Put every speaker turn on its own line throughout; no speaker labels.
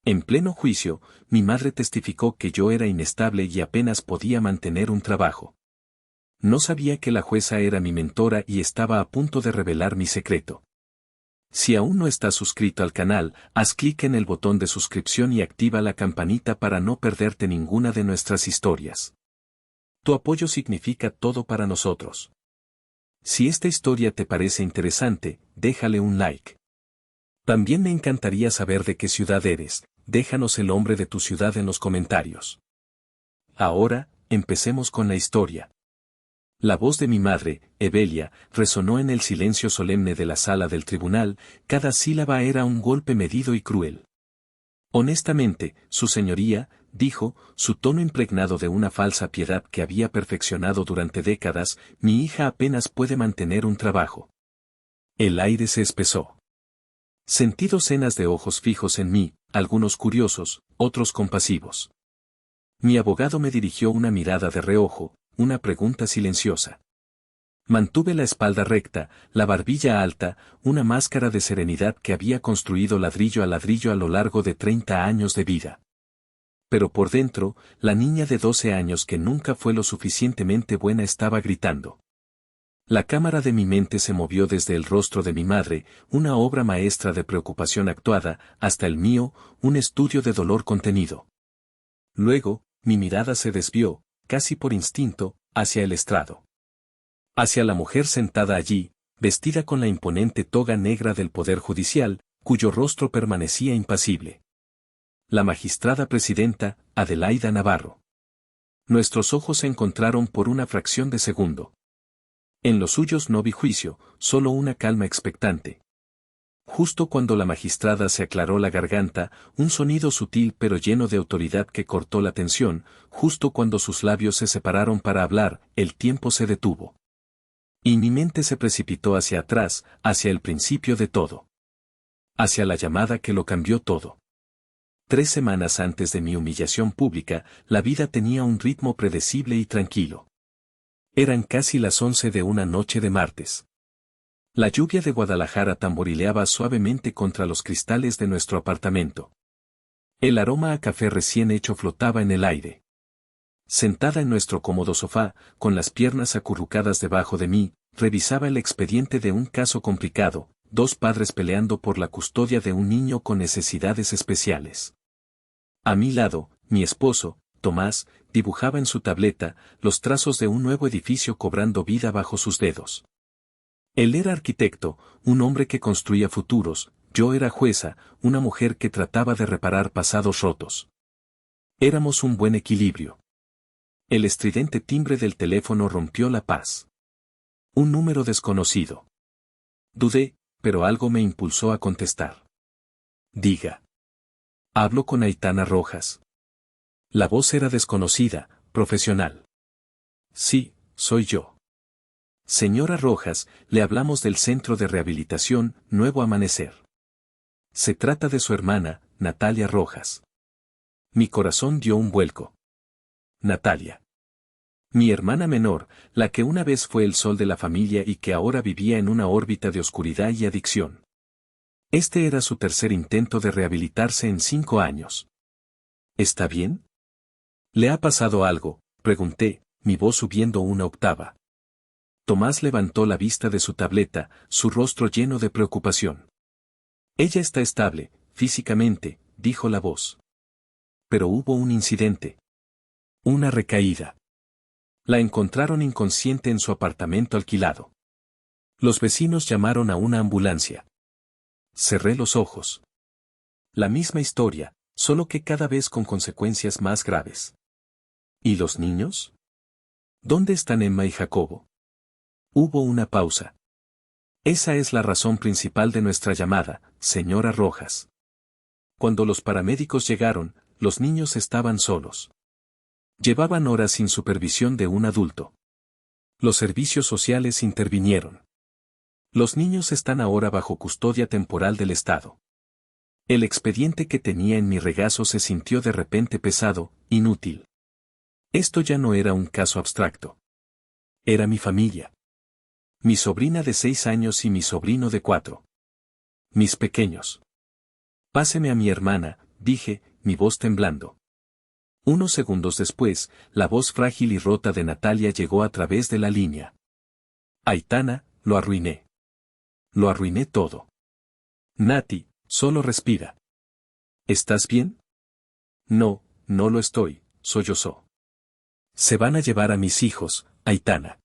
En pleno juicio, mi madre testificó que yo era inestable y apenas podía mantener un trabajo. No sabía que la jueza era mi mentora y estaba a punto de revelar mi secreto. Si aún no estás suscrito al canal, haz clic en el botón de suscripción y activa la campanita para no perderte ninguna de nuestras historias. Tu apoyo significa todo para nosotros. Si esta historia te parece interesante, déjale un like. También me encantaría saber de qué ciudad eres, déjanos el nombre de tu ciudad en los comentarios. Ahora, empecemos con la historia. La voz de mi madre, Evelia, resonó en el silencio solemne de la sala del tribunal, cada sílaba era un golpe medido y cruel. Honestamente, su señoría, dijo, su tono impregnado de una falsa piedad que había perfeccionado durante décadas, mi hija apenas puede mantener un trabajo. El aire se espesó. Sentí docenas de ojos fijos en mí, algunos curiosos, otros compasivos. Mi abogado me dirigió una mirada de reojo, una pregunta silenciosa. Mantuve la espalda recta, la barbilla alta, una máscara de serenidad que había construido ladrillo a lo largo de 30 años de vida. Pero por dentro, la niña de 12 años que nunca fue lo suficientemente buena estaba gritando. La cámara de mi mente se movió desde el rostro de mi madre, una obra maestra de preocupación actuada, hasta el mío, un estudio de dolor contenido. Luego, mi mirada se desvió, casi por instinto, hacia el estrado. Hacia la mujer sentada allí, vestida con la imponente toga negra del Poder Judicial, cuyo rostro permanecía impasible. La magistrada presidenta, Adelaida Navarro. Nuestros ojos se encontraron por una fracción de segundo. En los suyos no vi juicio, solo una calma expectante. Justo cuando la magistrada se aclaró la garganta, un sonido sutil pero lleno de autoridad que cortó la tensión, justo cuando sus labios se separaron para hablar, el tiempo se detuvo. Y mi mente se precipitó hacia atrás, hacia el principio de todo. Hacia la llamada que lo cambió todo. 3 semanas antes de mi humillación pública, la vida tenía un ritmo predecible y tranquilo. Eran casi las 11 de una noche de martes. La lluvia de Guadalajara tamborileaba suavemente contra los cristales de nuestro apartamento. El aroma a café recién hecho flotaba en el aire. Sentada en nuestro cómodo sofá, con las piernas acurrucadas debajo de mí, revisaba el expediente de un caso complicado, 2 padres peleando por la custodia de un niño con necesidades especiales. A mi lado, mi esposo, Tomás, dibujaba en su tableta los trazos de un nuevo edificio cobrando vida bajo sus dedos. Él era arquitecto, un hombre que construía futuros, yo era jueza, una mujer que trataba de reparar pasados rotos. Éramos un buen equilibrio. El estridente timbre del teléfono rompió la paz. Un número desconocido. Dudé, pero algo me impulsó a contestar. Diga. Hablo con Aitana Rojas. La voz era desconocida, profesional. Sí, soy yo. Señora Rojas, le hablamos del Centro de Rehabilitación, Nuevo Amanecer. Se trata de su hermana, Natalia Rojas. Mi corazón dio un vuelco. Natalia. Mi hermana menor, la que una vez fue el sol de la familia y que ahora vivía en una órbita de oscuridad y adicción. Este era su tercer intento de rehabilitarse en 5 años. ¿Está bien? ¿Le ha pasado algo?, pregunté, mi voz subiendo una octava. Tomás levantó la vista de su tableta, su rostro lleno de preocupación. Ella está estable, físicamente, dijo la voz. Pero hubo un incidente. Una recaída. La encontraron inconsciente en su apartamento alquilado. Los vecinos llamaron a una ambulancia. Cerré los ojos. La misma historia, solo que cada vez con consecuencias más graves. ¿Y los niños? ¿Dónde están Emma y Jacobo? Hubo una pausa. Esa es la razón principal de nuestra llamada, señora Rojas. Cuando los paramédicos llegaron, los niños estaban solos. Llevaban horas sin supervisión de un adulto. Los servicios sociales intervinieron. Los niños están ahora bajo custodia temporal del Estado. El expediente que tenía en mi regazo se sintió de repente pesado, inútil. Esto ya no era un caso abstracto. Era mi familia. Mi sobrina de 6 años y mi sobrino de 4. Mis pequeños. Páseme a mi hermana, dije, mi voz temblando. Unos segundos después, la voz frágil y rota de Natalia llegó a través de la línea. Aitana, lo arruiné. Lo arruiné todo. Nati, solo respira. ¿Estás bien? No, no lo estoy, sollozó. Se van a llevar a mis hijos, Aitana.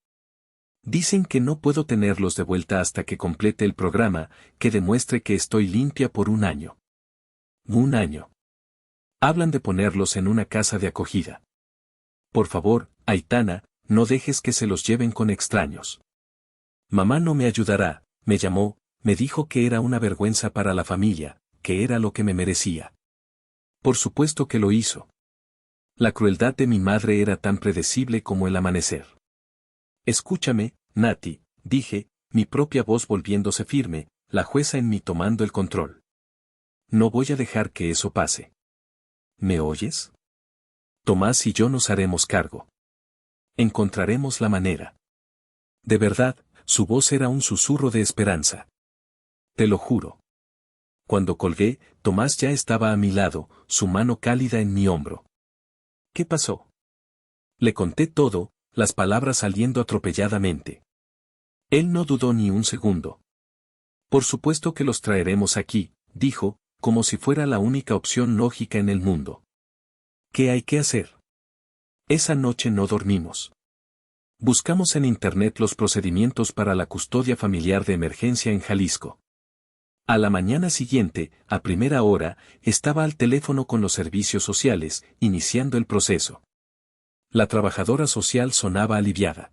Dicen que no puedo tenerlos de vuelta hasta que complete el programa, que demuestre que estoy limpia por 1 año. 1 año. Hablan de ponerlos en una casa de acogida. Por favor, Aitana, no dejes que se los lleven con extraños. Mamá no me ayudará, me llamó, me dijo que era una vergüenza para la familia, que era lo que me merecía. Por supuesto que lo hizo. La crueldad de mi madre era tan predecible como el amanecer. Escúchame, Nati, dije, mi propia voz volviéndose firme, la jueza en mí tomando el control. No voy a dejar que eso pase. ¿Me oyes? Tomás y yo nos haremos cargo. Encontraremos la manera. De verdad, su voz era un susurro de esperanza. Te lo juro. Cuando colgué, Tomás ya estaba a mi lado, su mano cálida en mi hombro. ¿Qué pasó? Le conté todo, las palabras saliendo atropelladamente. Él no dudó ni un segundo. Por supuesto que los traeremos aquí, dijo, como si fuera la única opción lógica en el mundo. ¿Qué hay que hacer? Esa noche no dormimos. Buscamos en internet los procedimientos para la custodia familiar de emergencia en Jalisco. A la mañana siguiente, a primera hora, estaba al teléfono con los servicios sociales, iniciando el proceso. La trabajadora social sonaba aliviada.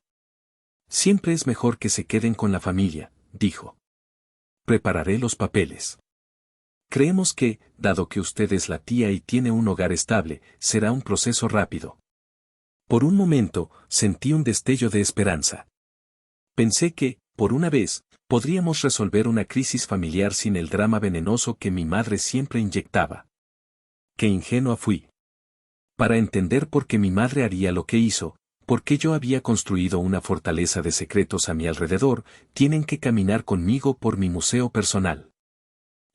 Siempre es mejor que se queden con la familia, dijo. Prepararé los papeles. Creemos que, dado que usted es la tía y tiene un hogar estable, será un proceso rápido. Por un momento, sentí un destello de esperanza. Pensé que, por una vez, podríamos resolver una crisis familiar sin el drama venenoso que mi madre siempre inyectaba. Qué ingenua fui. Para entender por qué mi madre haría lo que hizo, por qué yo había construido una fortaleza de secretos a mi alrededor, tienen que caminar conmigo por mi museo personal.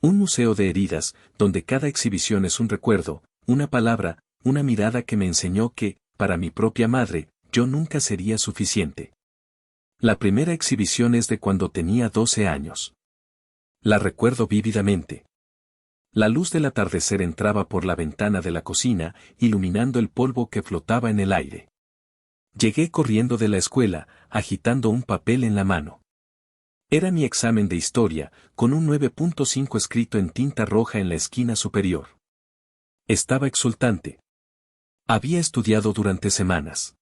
Un museo de heridas, donde cada exhibición es un recuerdo, una palabra, una mirada que me enseñó que, para mi propia madre, yo nunca sería suficiente. La primera exhibición es de cuando tenía 12 años. La recuerdo vívidamente. La luz del atardecer entraba por la ventana de la cocina, iluminando el polvo que flotaba en el aire. Llegué corriendo de la escuela, agitando un papel en la mano. Era mi examen de historia, con un 9.5 escrito en tinta roja en la esquina superior. Estaba exultante. Había estudiado durante semanas.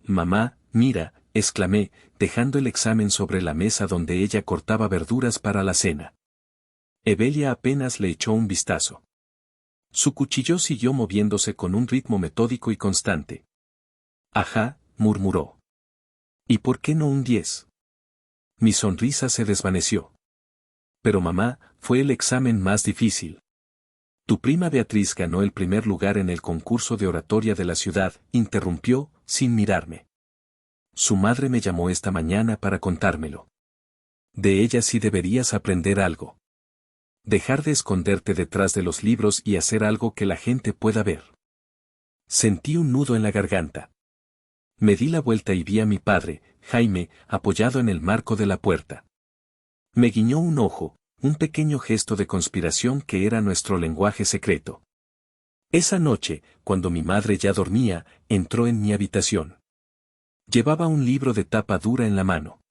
Mamá, mira, exclamé, dejando el examen sobre la mesa donde ella cortaba verduras para la cena. Evelia apenas le echó un vistazo. Su cuchillo siguió moviéndose con un ritmo metódico y constante. Ajá, murmuró. ¿Y por qué no un 10? Mi sonrisa se desvaneció. Pero mamá, fue el examen más difícil. Tu prima Beatriz ganó el primer lugar en el concurso de oratoria de la ciudad, interrumpió, sin mirarme. Su madre me llamó esta mañana para contármelo. De ella sí deberías aprender algo. Dejar de esconderte detrás de los libros y hacer algo que la gente pueda ver. Sentí un nudo en la garganta. Me di la vuelta y vi a mi padre, Jaime, apoyado en el marco de la puerta. Me guiñó un ojo, un pequeño gesto de conspiración que era nuestro lenguaje secreto. Esa noche, cuando mi madre ya dormía, entró en mi habitación. Llevaba un libro de tapa dura en la mano.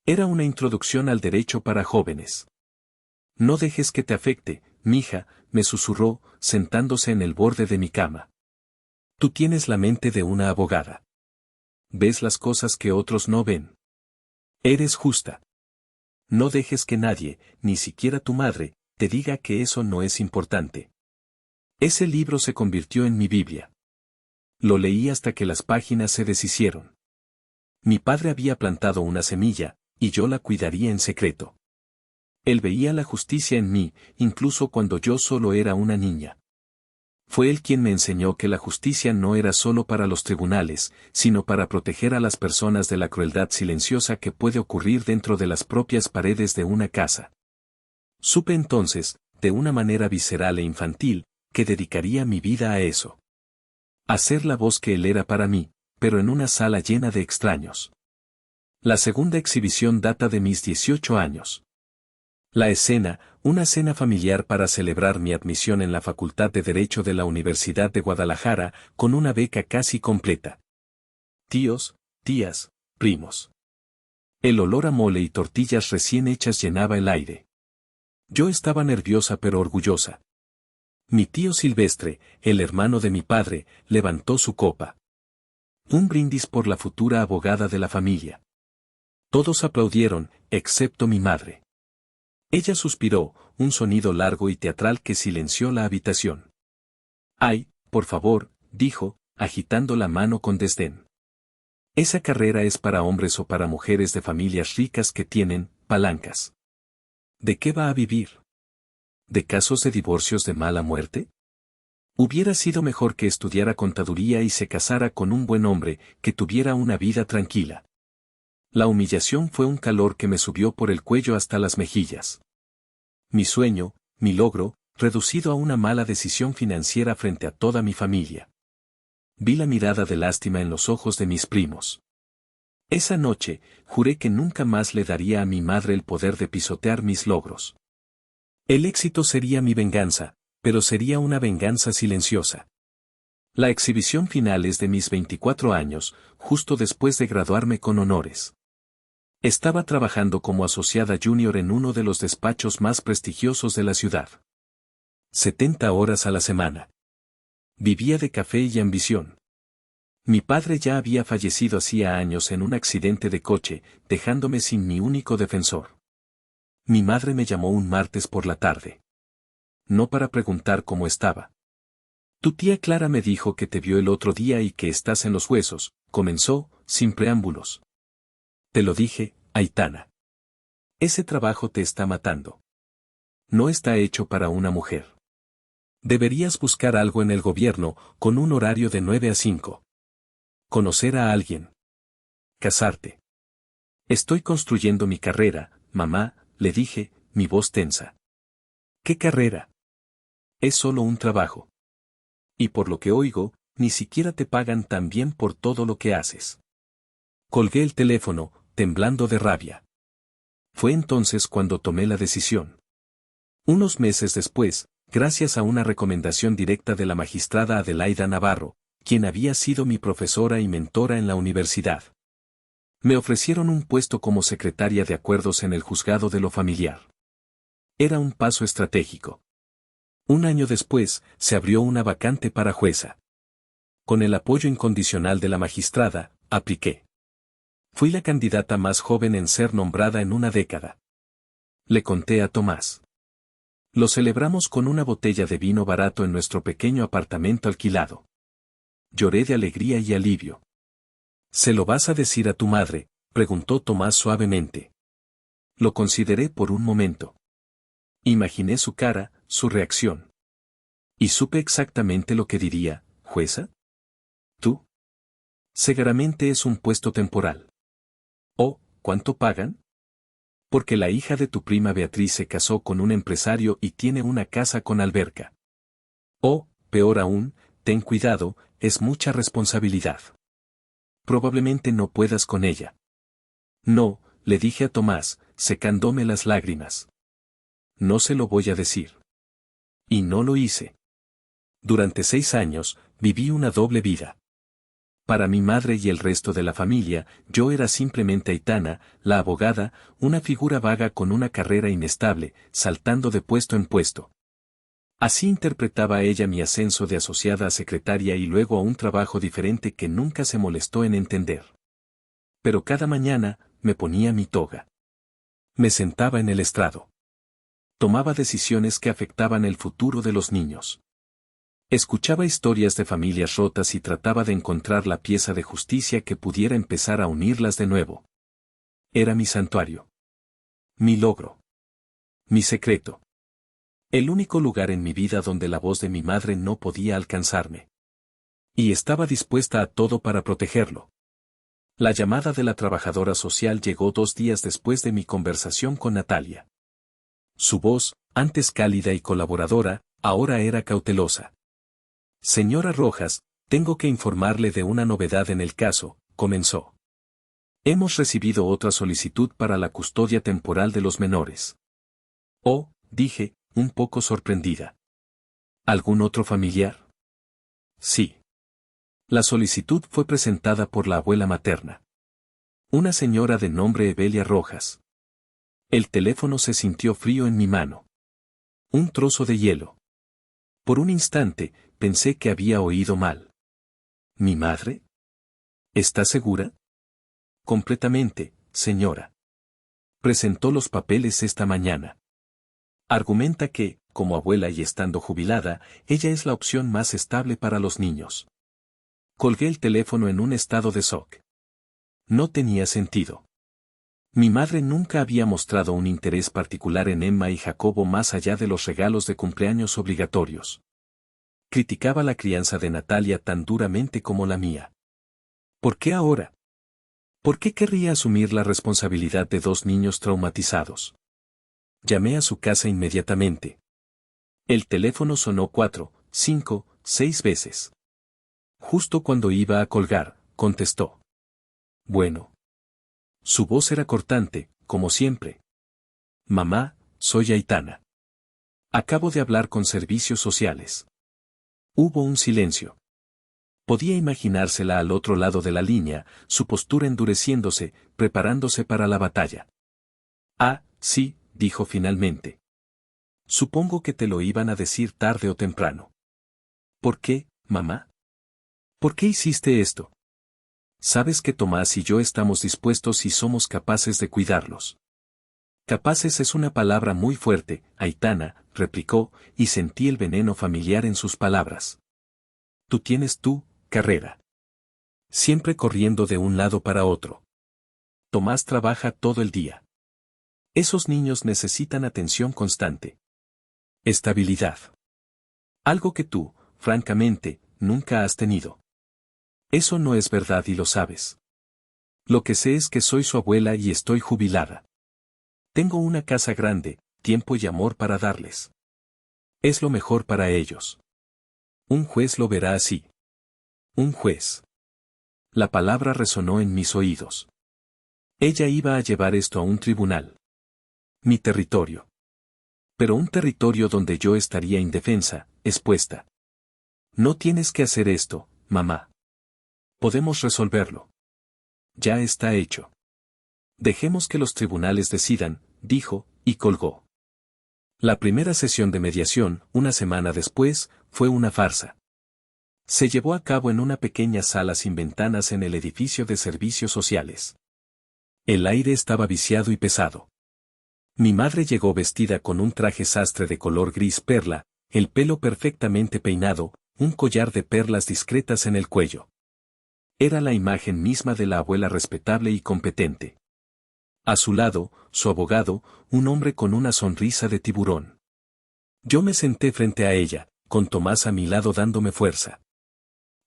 Era una introducción al derecho para jóvenes. No dejes que te afecte, mija, me susurró, sentándose en el borde de mi cama. Tú tienes la mente de una abogada. Ves las cosas que otros no ven. Eres justa. No dejes que nadie, ni siquiera tu madre, te diga que eso no es importante. Ese libro se convirtió en mi Biblia. Lo leí hasta que las páginas se deshicieron. Mi padre había plantado una semilla, y yo la cuidaría en secreto. Él veía la justicia en mí, incluso cuando yo solo era una niña. Fue él quien me enseñó que la justicia no era solo para los tribunales, sino para proteger a las personas de la crueldad silenciosa que puede ocurrir dentro de las propias paredes de una casa. Supe entonces, de una manera visceral e infantil, que dedicaría mi vida a eso. A ser la voz que él era para mí, pero en una sala llena de extraños. La segunda exhibición data de mis 18 años. La escena, una cena familiar para celebrar mi admisión en la Facultad de Derecho de la Universidad de Guadalajara, con una beca casi completa. Tíos, tías, primos. El olor a mole y tortillas recién hechas llenaba el aire. Yo estaba nerviosa pero orgullosa. Mi tío Silvestre, el hermano de mi padre, levantó su copa. Un brindis por la futura abogada de la familia. Todos aplaudieron, excepto mi madre. Ella suspiró, un sonido largo y teatral que silenció la habitación. «Ay, por favor», dijo, agitando la mano con desdén. «Esa carrera es para hombres o para mujeres de familias ricas que tienen palancas. ¿De qué va a vivir? ¿De casos de divorcios de mala muerte? Hubiera sido mejor que estudiara contaduría y se casara con un buen hombre, que tuviera una vida tranquila». La humillación fue un calor que me subió por el cuello hasta las mejillas. Mi sueño, mi logro, reducido a una mala decisión financiera frente a toda mi familia. Vi la mirada de lástima en los ojos de mis primos. Esa noche, juré que nunca más le daría a mi madre el poder de pisotear mis logros. El éxito sería mi venganza, pero sería una venganza silenciosa. La exhibición final es de mis 24 años, justo después de graduarme con honores. Estaba trabajando como asociada junior en uno de los despachos más prestigiosos de la ciudad. 70 horas a la semana. Vivía de café y ambición. Mi padre ya había fallecido hacía años en un accidente de coche, dejándome sin mi único defensor. Mi madre me llamó un martes por la tarde. No para preguntar cómo estaba. «Tu tía Clara me dijo que te vio el otro día y que estás en los huesos», comenzó, sin preámbulos. «Te lo dije, Aitana. Ese trabajo te está matando. No está hecho para una mujer. Deberías buscar algo en el gobierno, con un horario de 9 a 5. Conocer a alguien. Casarte. Estoy construyendo mi carrera, mamá», le dije, mi voz tensa. «¿Qué carrera? Es solo un trabajo. Y por lo que oigo, ni siquiera te pagan tan bien por todo lo que haces». Colgué el teléfono, temblando de rabia. Fue entonces cuando tomé la decisión. Unos meses después, gracias a una recomendación directa de la magistrada Adelaida Navarro, quien había sido mi profesora y mentora en la universidad, me ofrecieron un puesto como secretaria de acuerdos en el juzgado de lo familiar. Era un paso estratégico. Un año después, se abrió una vacante para jueza. Con el apoyo incondicional de la magistrada, apliqué. Fui la candidata más joven en ser nombrada en una década. Le conté a Tomás. Lo celebramos con una botella de vino barato en nuestro pequeño apartamento alquilado. Lloré de alegría y alivio. «¿Se lo vas a decir a tu madre?», preguntó Tomás suavemente. Lo consideré por un momento. Imaginé su cara, su reacción. Y supe exactamente lo que diría: «¿Jueza? ¿Tú? Seguramente es un puesto temporal». «¿Oh, cuánto pagan?». «Porque la hija de tu prima Beatriz se casó con un empresario y tiene una casa con alberca». «Oh, peor aún, ten cuidado, es mucha responsabilidad. Probablemente no puedas con ella». «No», le dije a Tomás, secándome las lágrimas. «No se lo voy a decir». Y no lo hice. Durante 6 años, viví una doble vida. Para mi madre y el resto de la familia, yo era simplemente Aitana, la abogada, una figura vaga con una carrera inestable, saltando de puesto en puesto. Así interpretaba ella mi ascenso de asociada a secretaria y luego a un trabajo diferente que nunca se molestó en entender. Pero cada mañana, me ponía mi toga. Me sentaba en el estrado. Tomaba decisiones que afectaban el futuro de los niños. Escuchaba historias de familias rotas y trataba de encontrar la pieza de justicia que pudiera empezar a unirlas de nuevo. Era mi santuario. Mi logro. Mi secreto. El único lugar en mi vida donde la voz de mi madre no podía alcanzarme. Y estaba dispuesta a todo para protegerlo. La llamada de la trabajadora social llegó 2 días después de mi conversación con Natalia. Su voz, antes cálida y colaboradora, ahora era cautelosa. Señora Rojas, tengo que informarle de una novedad en el caso, comenzó. Hemos recibido otra solicitud para la custodia temporal de los menores. Oh, dije, un poco sorprendida. ¿Algún otro familiar? Sí. La solicitud fue presentada por la abuela materna. Una señora de nombre Evelia Rojas. El teléfono se sintió frío en mi mano. Un trozo de hielo. Por un instante, pensé que había oído mal. ¿Mi madre? ¿Está segura? Completamente, señora. Presentó los papeles esta mañana. Argumenta que, como abuela y estando jubilada, ella es la opción más estable para los niños. Colgué el teléfono en un estado de shock. No tenía sentido. Mi madre nunca había mostrado un interés particular en Emma y Jacobo más allá de los regalos de cumpleaños obligatorios. Criticaba la crianza de Natalia tan duramente como la mía. ¿Por qué ahora? ¿Por qué querría asumir la responsabilidad de dos niños traumatizados? Llamé a su casa inmediatamente. El teléfono sonó 4, 5, 6 veces. Justo cuando iba a colgar, contestó. Bueno. Su voz era cortante, como siempre. Mamá, soy Aitana. Acabo de hablar con servicios sociales. Hubo un silencio. Podía imaginársela al otro lado de la línea, su postura endureciéndose, preparándose para la batalla. Ah, sí, dijo finalmente. Supongo que te lo iban a decir tarde o temprano. ¿Por qué, mamá? ¿Por qué hiciste esto? Sabes que Tomás y yo estamos dispuestos y somos capaces de cuidarlos. Capaces es una palabra muy fuerte, Aitana, replicó, y sentí el veneno familiar en sus palabras. Tú tienes tu carrera. Siempre corriendo de un lado para otro. Tomás trabaja todo el día. Esos niños necesitan atención constante. Estabilidad. Algo que tú, francamente, nunca has tenido. Eso no es verdad y lo sabes. Lo que sé es que soy su abuela y estoy jubilada. Tengo una casa grande, tiempo y amor para darles. Es lo mejor para ellos. Un juez lo verá así. Un juez. La palabra resonó en mis oídos. Ella iba a llevar esto a un tribunal. Mi territorio. Pero un territorio donde yo estaría indefensa, expuesta. No tienes que hacer esto, mamá. Podemos resolverlo. Ya está hecho. Dejemos que los tribunales decidan, dijo, y colgó. La primera sesión de mediación, una semana después, fue una farsa. Se llevó a cabo en una pequeña sala sin ventanas en el edificio de servicios sociales. El aire estaba viciado y pesado. Mi madre llegó vestida con un traje sastre de color gris perla, el pelo perfectamente peinado, un collar de perlas discretas en el cuello. Era la imagen misma de la abuela respetable y competente. A su lado, su abogado, un hombre con una sonrisa de tiburón. Yo me senté frente a ella, con Tomás a mi lado dándome fuerza.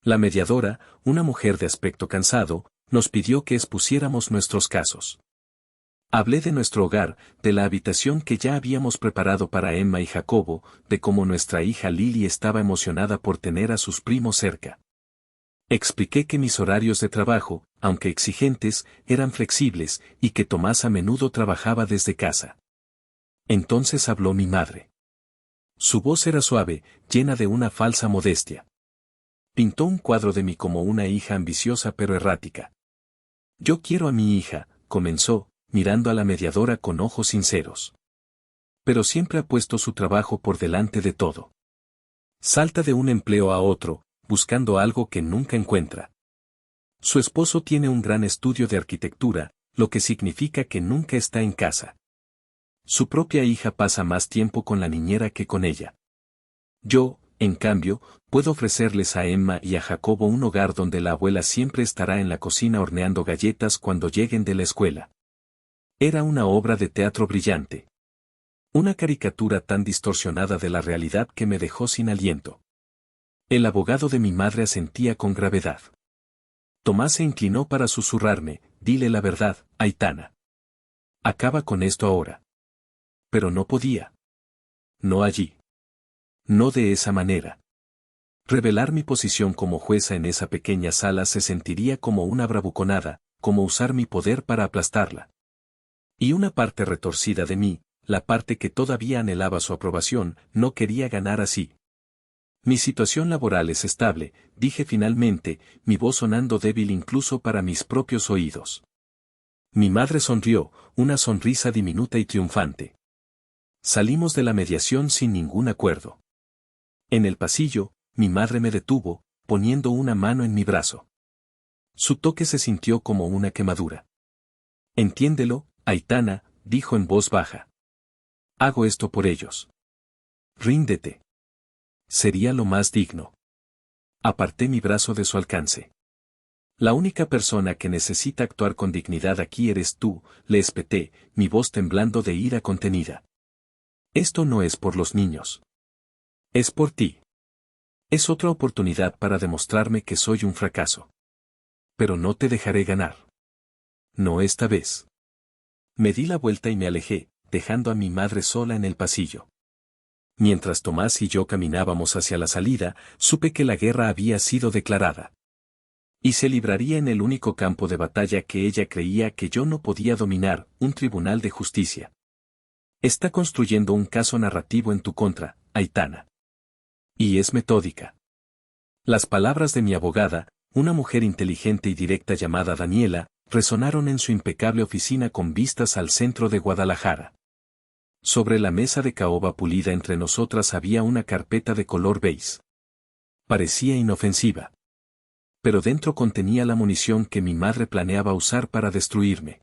La mediadora, una mujer de aspecto cansado, nos pidió que expusiéramos nuestros casos. Hablé de nuestro hogar, de la habitación que ya habíamos preparado para Emma y Jacobo, de cómo nuestra hija Lily estaba emocionada por tener a sus primos cerca. Expliqué que mis horarios de trabajo, aunque exigentes, eran flexibles, y que Tomás a menudo trabajaba desde casa. Entonces habló mi madre. Su voz era suave, llena de una falsa modestia. Pintó un cuadro de mí como una hija ambiciosa pero errática. Yo quiero a mi hija, comenzó, mirando a la mediadora con ojos sinceros. Pero siempre ha puesto su trabajo por delante de todo. Salta de un empleo a otro, buscando algo que nunca encuentra. Su esposo tiene un gran estudio de arquitectura, lo que significa que nunca está en casa. Su propia hija pasa más tiempo con la niñera que con ella. Yo, en cambio, puedo ofrecerles a Emma y a Jacobo un hogar donde la abuela siempre estará en la cocina horneando galletas cuando lleguen de la escuela. Era una obra de teatro brillante. Una caricatura tan distorsionada de la realidad que me dejó sin aliento. El abogado de mi madre asentía con gravedad. Tomás se inclinó para susurrarme, dile la verdad, Aitana. Acaba con esto ahora. Pero no podía. No allí. No de esa manera. Revelar mi posición como jueza en esa pequeña sala se sentiría como una bravuconada, como usar mi poder para aplastarla. Y una parte retorcida de mí, la parte que todavía anhelaba su aprobación, no quería ganar así. Mi situación laboral es estable, dije finalmente, mi voz sonando débil incluso para mis propios oídos. Mi madre sonrió, una sonrisa diminuta y triunfante. Salimos de la mediación sin ningún acuerdo. En el pasillo, mi madre me detuvo, poniendo una mano en mi brazo. Su toque se sintió como una quemadura. Entiéndelo, Aitana, dijo en voz baja. Hago esto por ellos. Ríndete. Sería lo más digno. Aparté mi brazo de su alcance. La única persona que necesita actuar con dignidad aquí eres tú, le espeté, mi voz temblando de ira contenida. Esto no es por los niños. Es por ti. Es otra oportunidad para demostrarme que soy un fracaso. Pero no te dejaré ganar. No esta vez. Me di la vuelta y me alejé, dejando a mi madre sola en el pasillo. Mientras Tomás y yo caminábamos hacia la salida, supe que la guerra había sido declarada. Y se libraría en el único campo de batalla que ella creía que yo no podía dominar, un tribunal de justicia. Está construyendo un caso narrativo en tu contra, Aitana. Y es metódica. Las palabras de mi abogada, una mujer inteligente y directa llamada Daniela, resonaron en su impecable oficina con vistas al centro de Guadalajara. Sobre la mesa de caoba pulida entre nosotras había una carpeta de color beige. Parecía inofensiva. Pero dentro contenía la munición que mi madre planeaba usar para destruirme.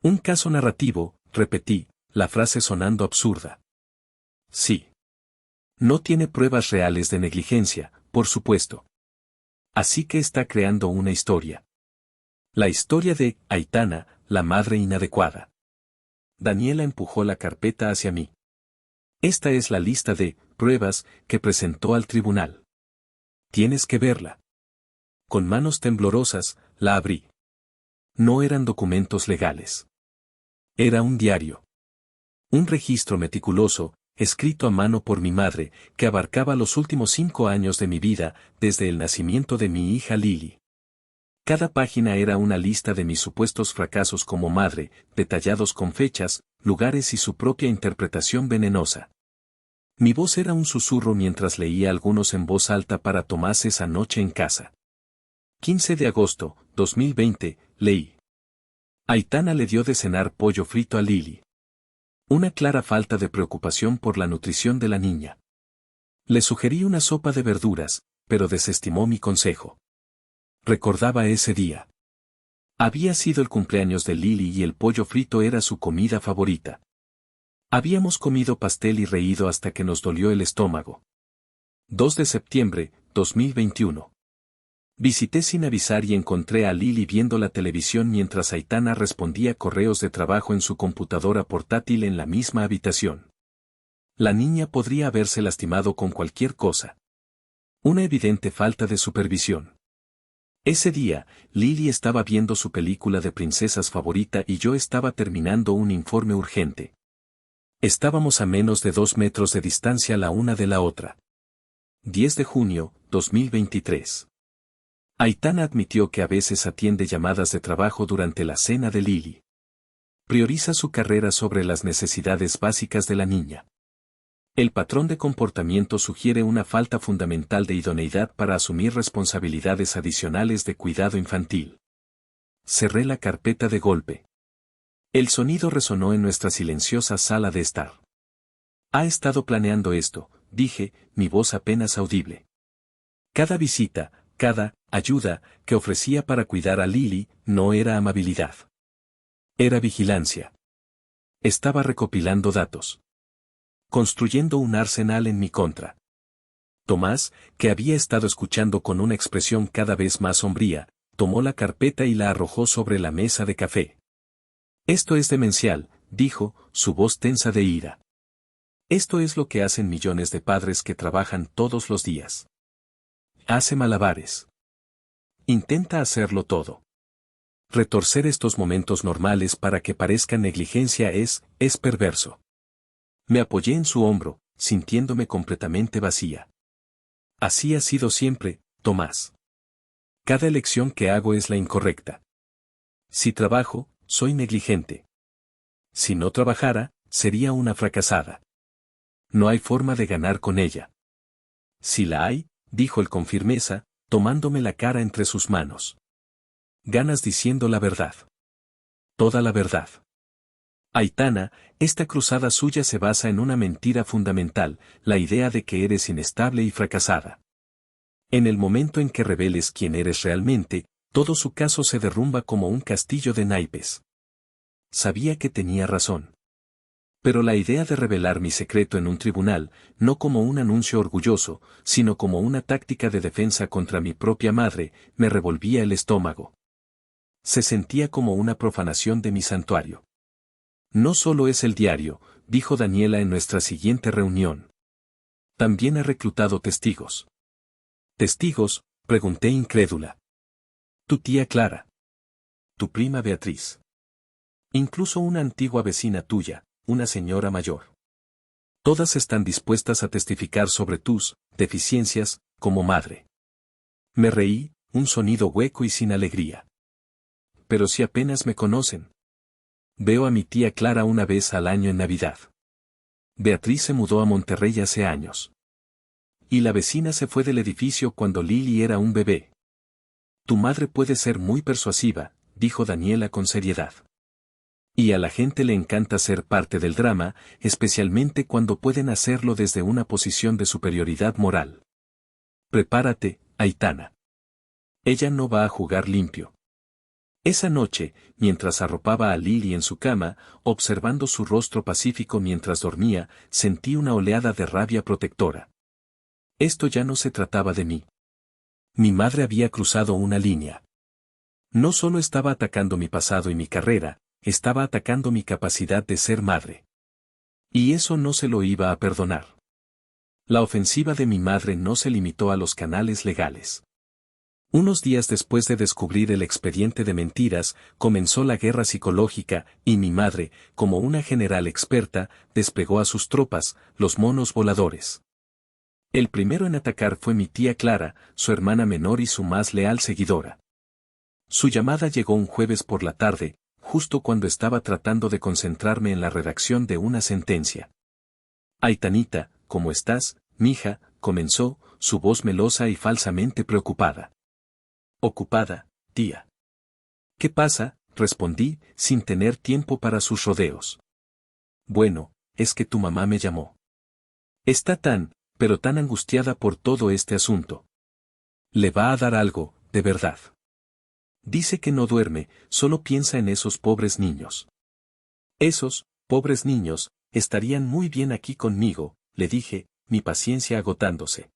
Un caso narrativo, repetí, la frase sonando absurda. Sí. No tiene pruebas reales de negligencia, por supuesto. Así que está creando una historia. La historia de Aitana, la madre inadecuada. Daniela empujó la carpeta hacia mí. Esta es la lista de pruebas que presentó al tribunal. Tienes que verla. Con manos temblorosas, la abrí. No eran documentos legales. Era un diario. Un registro meticuloso, escrito a mano por mi madre, que abarcaba los últimos 5 años de mi vida, desde el nacimiento de mi hija Lily. Cada página era una lista de mis supuestos fracasos como madre, detallados con fechas, lugares y su propia interpretación venenosa. Mi voz era un susurro mientras leía algunos en voz alta para Tomás esa noche en casa. 15 de agosto, 2020, leí. Aitana le dio de cenar pollo frito a Lily. Una clara falta de preocupación por la nutrición de la niña. Le sugerí una sopa de verduras, pero desestimó mi consejo. Recordaba ese día. Había sido el cumpleaños de Lily y el pollo frito era su comida favorita. Habíamos comido pastel y reído hasta que nos dolió el estómago. 2 de septiembre, 2021. Visité sin avisar y encontré a Lily viendo la televisión mientras Aitana respondía correos de trabajo en su computadora portátil en la misma habitación. La niña podría haberse lastimado con cualquier cosa. Una evidente falta de supervisión. Ese día, Lily estaba viendo su película de princesas favorita y yo estaba terminando un informe urgente. Estábamos a menos de 2 metros de distancia la una de la otra. 10 de junio, 2023. Aitana admitió que a veces atiende llamadas de trabajo durante la cena de Lily. Prioriza su carrera sobre las necesidades básicas de la niña. El patrón de comportamiento sugiere una falta fundamental de idoneidad para asumir responsabilidades adicionales de cuidado infantil. Cerré la carpeta de golpe. El sonido resonó en nuestra silenciosa sala de estar. Ha estado planeando esto, dije, mi voz apenas audible. Cada visita, cada ayuda que ofrecía para cuidar a Lily, no era amabilidad. Era vigilancia. Estaba recopilando datos. Construyendo un arsenal en mi contra. Tomás, que había estado escuchando con una expresión cada vez más sombría, tomó la carpeta y la arrojó sobre la mesa de café. Esto es demencial, dijo, su voz tensa de ira. Esto es lo que hacen millones de padres que trabajan todos los días. Hace malabares. Intenta hacerlo todo. Retorcer estos momentos normales para que parezcan negligencia es perverso. Me apoyé en su hombro, sintiéndome completamente vacía. Así ha sido siempre, Tomás. Cada elección que hago es la incorrecta. Si trabajo, soy negligente. Si no trabajara, sería una fracasada. No hay forma de ganar con ella. Si la hay, dijo él con firmeza, tomándome la cara entre sus manos. Ganas diciendo la verdad. Toda la verdad. Aitana, esta cruzada suya se basa en una mentira fundamental, la idea de que eres inestable y fracasada. En el momento en que reveles quién eres realmente, todo su caso se derrumba como un castillo de naipes. Sabía que tenía razón. Pero la idea de revelar mi secreto en un tribunal, no como un anuncio orgulloso, sino como una táctica de defensa contra mi propia madre, me revolvía el estómago. Se sentía como una profanación de mi santuario. No solo es el diario, dijo Daniela en nuestra siguiente reunión. También he reclutado testigos. ¿Testigos?, pregunté incrédula. Tu tía Clara. Tu prima Beatriz. Incluso una antigua vecina tuya, una señora mayor. Todas están dispuestas a testificar sobre tus deficiencias, como madre. Me reí, un sonido hueco y sin alegría. Pero si apenas me conocen. Veo a mi tía Clara una vez al año en Navidad. Beatriz se mudó a Monterrey hace años. Y la vecina se fue del edificio cuando Lili era un bebé. Tu madre puede ser muy persuasiva, dijo Daniela con seriedad. Y a la gente le encanta ser parte del drama, especialmente cuando pueden hacerlo desde una posición de superioridad moral. Prepárate, Aitana. Ella no va a jugar limpio. Esa noche, mientras arropaba a Lily en su cama, observando su rostro pacífico mientras dormía, sentí una oleada de rabia protectora. Esto ya no se trataba de mí. Mi madre había cruzado una línea. No solo estaba atacando mi pasado y mi carrera, estaba atacando mi capacidad de ser madre. Y eso no se lo iba a perdonar. La ofensiva de mi madre no se limitó a los canales legales. Unos días después de descubrir el expediente de mentiras, comenzó la guerra psicológica, y mi madre, como una general experta, desplegó a sus tropas, los monos voladores. El primero en atacar fue mi tía Clara, su hermana menor y su más leal seguidora. Su llamada llegó un jueves por la tarde, justo cuando estaba tratando de concentrarme en la redacción de una sentencia. Aitanita, ¿cómo estás, mija?, comenzó, su voz melosa y falsamente preocupada. Ocupada, tía. ¿Qué pasa?, respondí, sin tener tiempo para sus rodeos. Bueno, es que tu mamá me llamó. Está pero tan angustiada por todo este asunto. Le va a dar algo, de verdad. Dice que no duerme, solo piensa en esos pobres niños. Esos, pobres niños, estarían muy bien aquí conmigo, le dije, mi paciencia agotándose.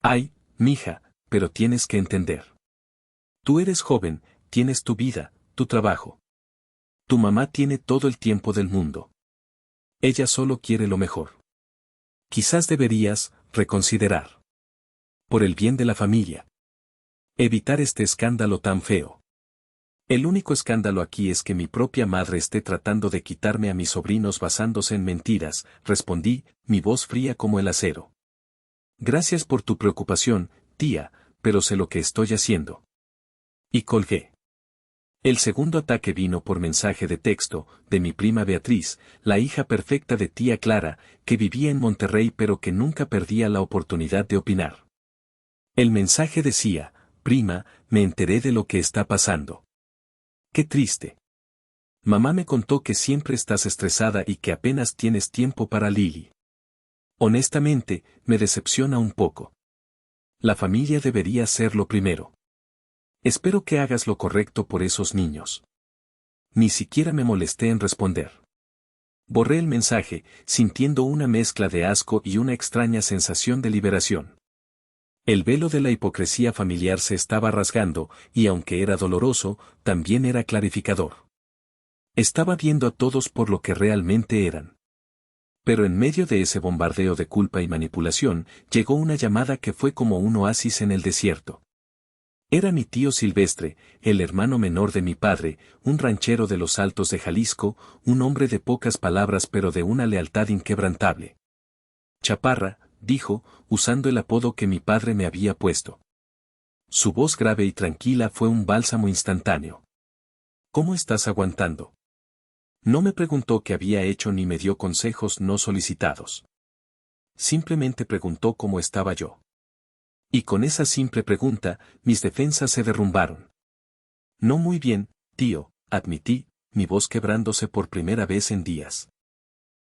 Ay, mija, pero tienes que entender. Tú eres joven, tienes tu vida, tu trabajo. Tu mamá tiene todo el tiempo del mundo. Ella solo quiere lo mejor. Quizás deberías reconsiderar. Por el bien de la familia. Evitar este escándalo tan feo. El único escándalo aquí es que mi propia madre esté tratando de quitarme a mis sobrinos basándose en mentiras, respondí, mi voz fría como el acero. Gracias por tu preocupación, tía, pero sé lo que estoy haciendo. Y colgué. El segundo ataque vino por mensaje de texto, de mi prima Beatriz, la hija perfecta de tía Clara, que vivía en Monterrey pero que nunca perdía la oportunidad de opinar. El mensaje decía, prima, me enteré de lo que está pasando. Qué triste. Mamá me contó que siempre estás estresada y que apenas tienes tiempo para Lily. Honestamente, me decepciona un poco. La familia debería ser lo primero. Espero que hagas lo correcto por esos niños. Ni siquiera me molesté en responder. Borré el mensaje, sintiendo una mezcla de asco y una extraña sensación de liberación. El velo de la hipocresía familiar se estaba rasgando, y aunque era doloroso, también era clarificador. Estaba viendo a todos por lo que realmente eran. Pero en medio de ese bombardeo de culpa y manipulación, llegó una llamada que fue como un oasis en el desierto. Era mi tío Silvestre, el hermano menor de mi padre, un ranchero de los Altos de Jalisco, un hombre de pocas palabras pero de una lealtad inquebrantable. Chaparra, dijo, usando el apodo que mi padre me había puesto. Su voz grave y tranquila fue un bálsamo instantáneo. ¿Cómo estás aguantando? No me preguntó qué había hecho ni me dio consejos no solicitados. Simplemente preguntó cómo estaba yo. Y con esa simple pregunta, mis defensas se derrumbaron. No muy bien, tío, admití, mi voz quebrándose por primera vez en días.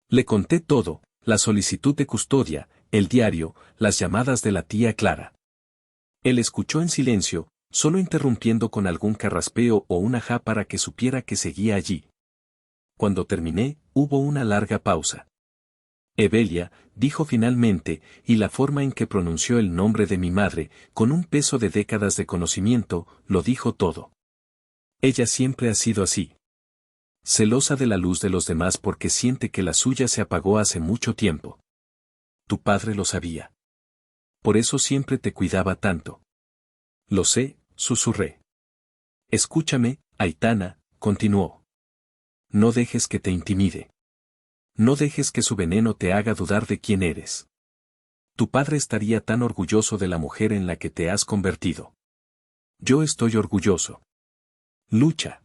Le conté todo, la solicitud de custodia, el diario, las llamadas de la tía Clara. Él escuchó en silencio, solo interrumpiendo con algún carraspeo o un ajá para que supiera que seguía allí. Cuando terminé, hubo una larga pausa. Evelia, dijo finalmente, y la forma en que pronunció el nombre de mi madre, con un peso de décadas de conocimiento, lo dijo todo. Ella siempre ha sido así. Celosa de la luz de los demás porque siente que la suya se apagó hace mucho tiempo. Tu padre lo sabía. Por eso siempre te cuidaba tanto. Lo sé, susurré. Escúchame, Aitana, continuó. No dejes que te intimide. No dejes que su veneno te haga dudar de quién eres. Tu padre estaría tan orgulloso de la mujer en la que te has convertido. Yo estoy orgulloso. Lucha.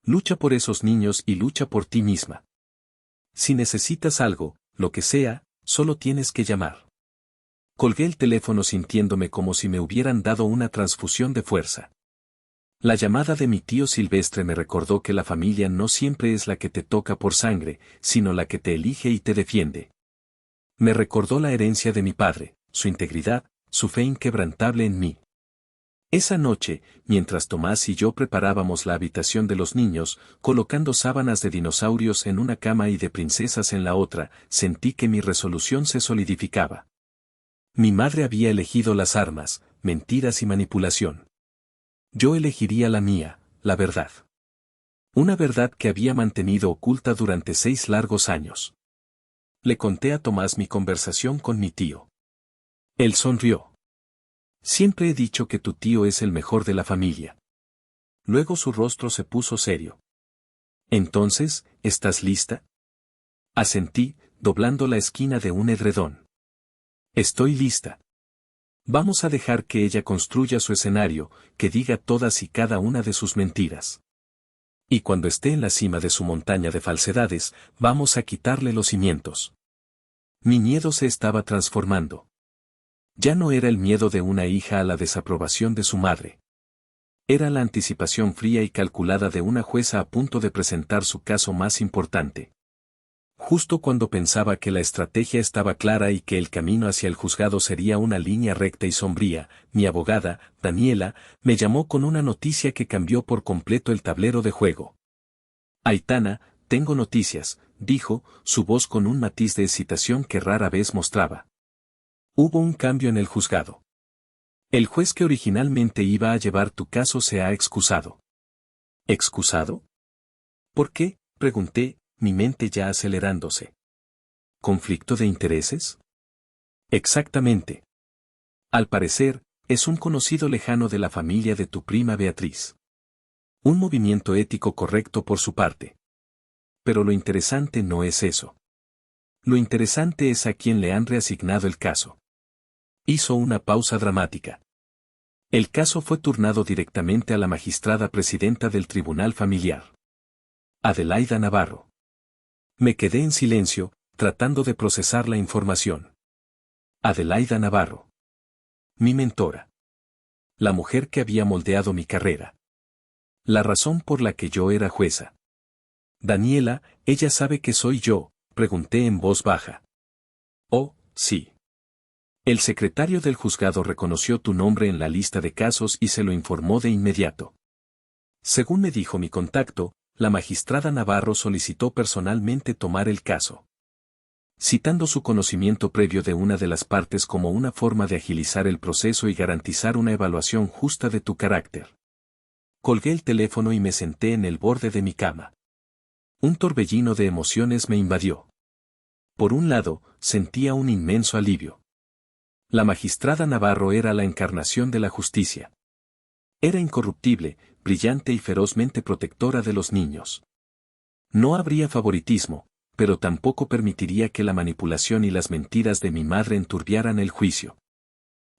Lucha por esos niños y lucha por ti misma. Si necesitas algo, lo que sea, solo tienes que llamar. Colgué el teléfono sintiéndome como si me hubieran dado una transfusión de fuerza. La llamada de mi tío Silvestre me recordó que la familia no siempre es la que te toca por sangre, sino la que te elige y te defiende. Me recordó la herencia de mi padre, su integridad, su fe inquebrantable en mí. Esa noche, mientras Tomás y yo preparábamos la habitación de los niños, colocando sábanas de dinosaurios en una cama y de princesas en la otra, sentí que mi resolución se solidificaba. Mi madre había elegido las armas, mentiras y manipulación. Yo elegiría la mía, la verdad. Una verdad que había mantenido oculta durante 6 largos años. Le conté a Tomás mi conversación con mi tío. Él sonrió. Siempre he dicho que tu tío es el mejor de la familia. Luego su rostro se puso serio. Entonces, ¿estás lista? Asentí, doblando la esquina de un edredón. Estoy lista. Vamos a dejar que ella construya su escenario, que diga todas y cada una de sus mentiras. Y cuando esté en la cima de su montaña de falsedades, vamos a quitarle los cimientos. Mi miedo se estaba transformando. Ya no era el miedo de una hija a la desaprobación de su madre. Era la anticipación fría y calculada de una jueza a punto de presentar su caso más importante. Justo cuando pensaba que la estrategia estaba clara y que el camino hacia el juzgado sería una línea recta y sombría, mi abogada, Daniela, me llamó con una noticia que cambió por completo el tablero de juego. Aitana, tengo noticias, dijo, su voz con un matiz de excitación que rara vez mostraba. Hubo un cambio en el juzgado. El juez que originalmente iba a llevar tu caso se ha excusado. ¿Excusado? ¿Por qué?, pregunté, mi mente ya acelerándose. ¿Conflicto de intereses? Exactamente. Al parecer, es un conocido lejano de la familia de tu prima Beatriz. Un movimiento ético correcto por su parte. Pero lo interesante no es eso. Lo interesante es a quién le han reasignado el caso. Hizo una pausa dramática. El caso fue turnado directamente a la magistrada presidenta del Tribunal Familiar. Adelaida Navarro. Me quedé en silencio, tratando de procesar la información. Adelaida Navarro. Mi mentora. La mujer que había moldeado mi carrera. La razón por la que yo era jueza. Daniela, ¿ella sabe que soy yo?, pregunté en voz baja. Oh, sí. El secretario del juzgado reconoció tu nombre en la lista de casos y se lo informó de inmediato. Según me dijo mi contacto, la magistrada Navarro solicitó personalmente tomar el caso. Citando su conocimiento previo de una de las partes como una forma de agilizar el proceso y garantizar una evaluación justa de tu carácter. Colgué el teléfono y me senté en el borde de mi cama. Un torbellino de emociones me invadió. Por un lado, sentía un inmenso alivio. La magistrada Navarro era la encarnación de la justicia. Era incorruptible, brillante y ferozmente protectora de los niños. No habría favoritismo, pero tampoco permitiría que la manipulación y las mentiras de mi madre enturbiaran el juicio.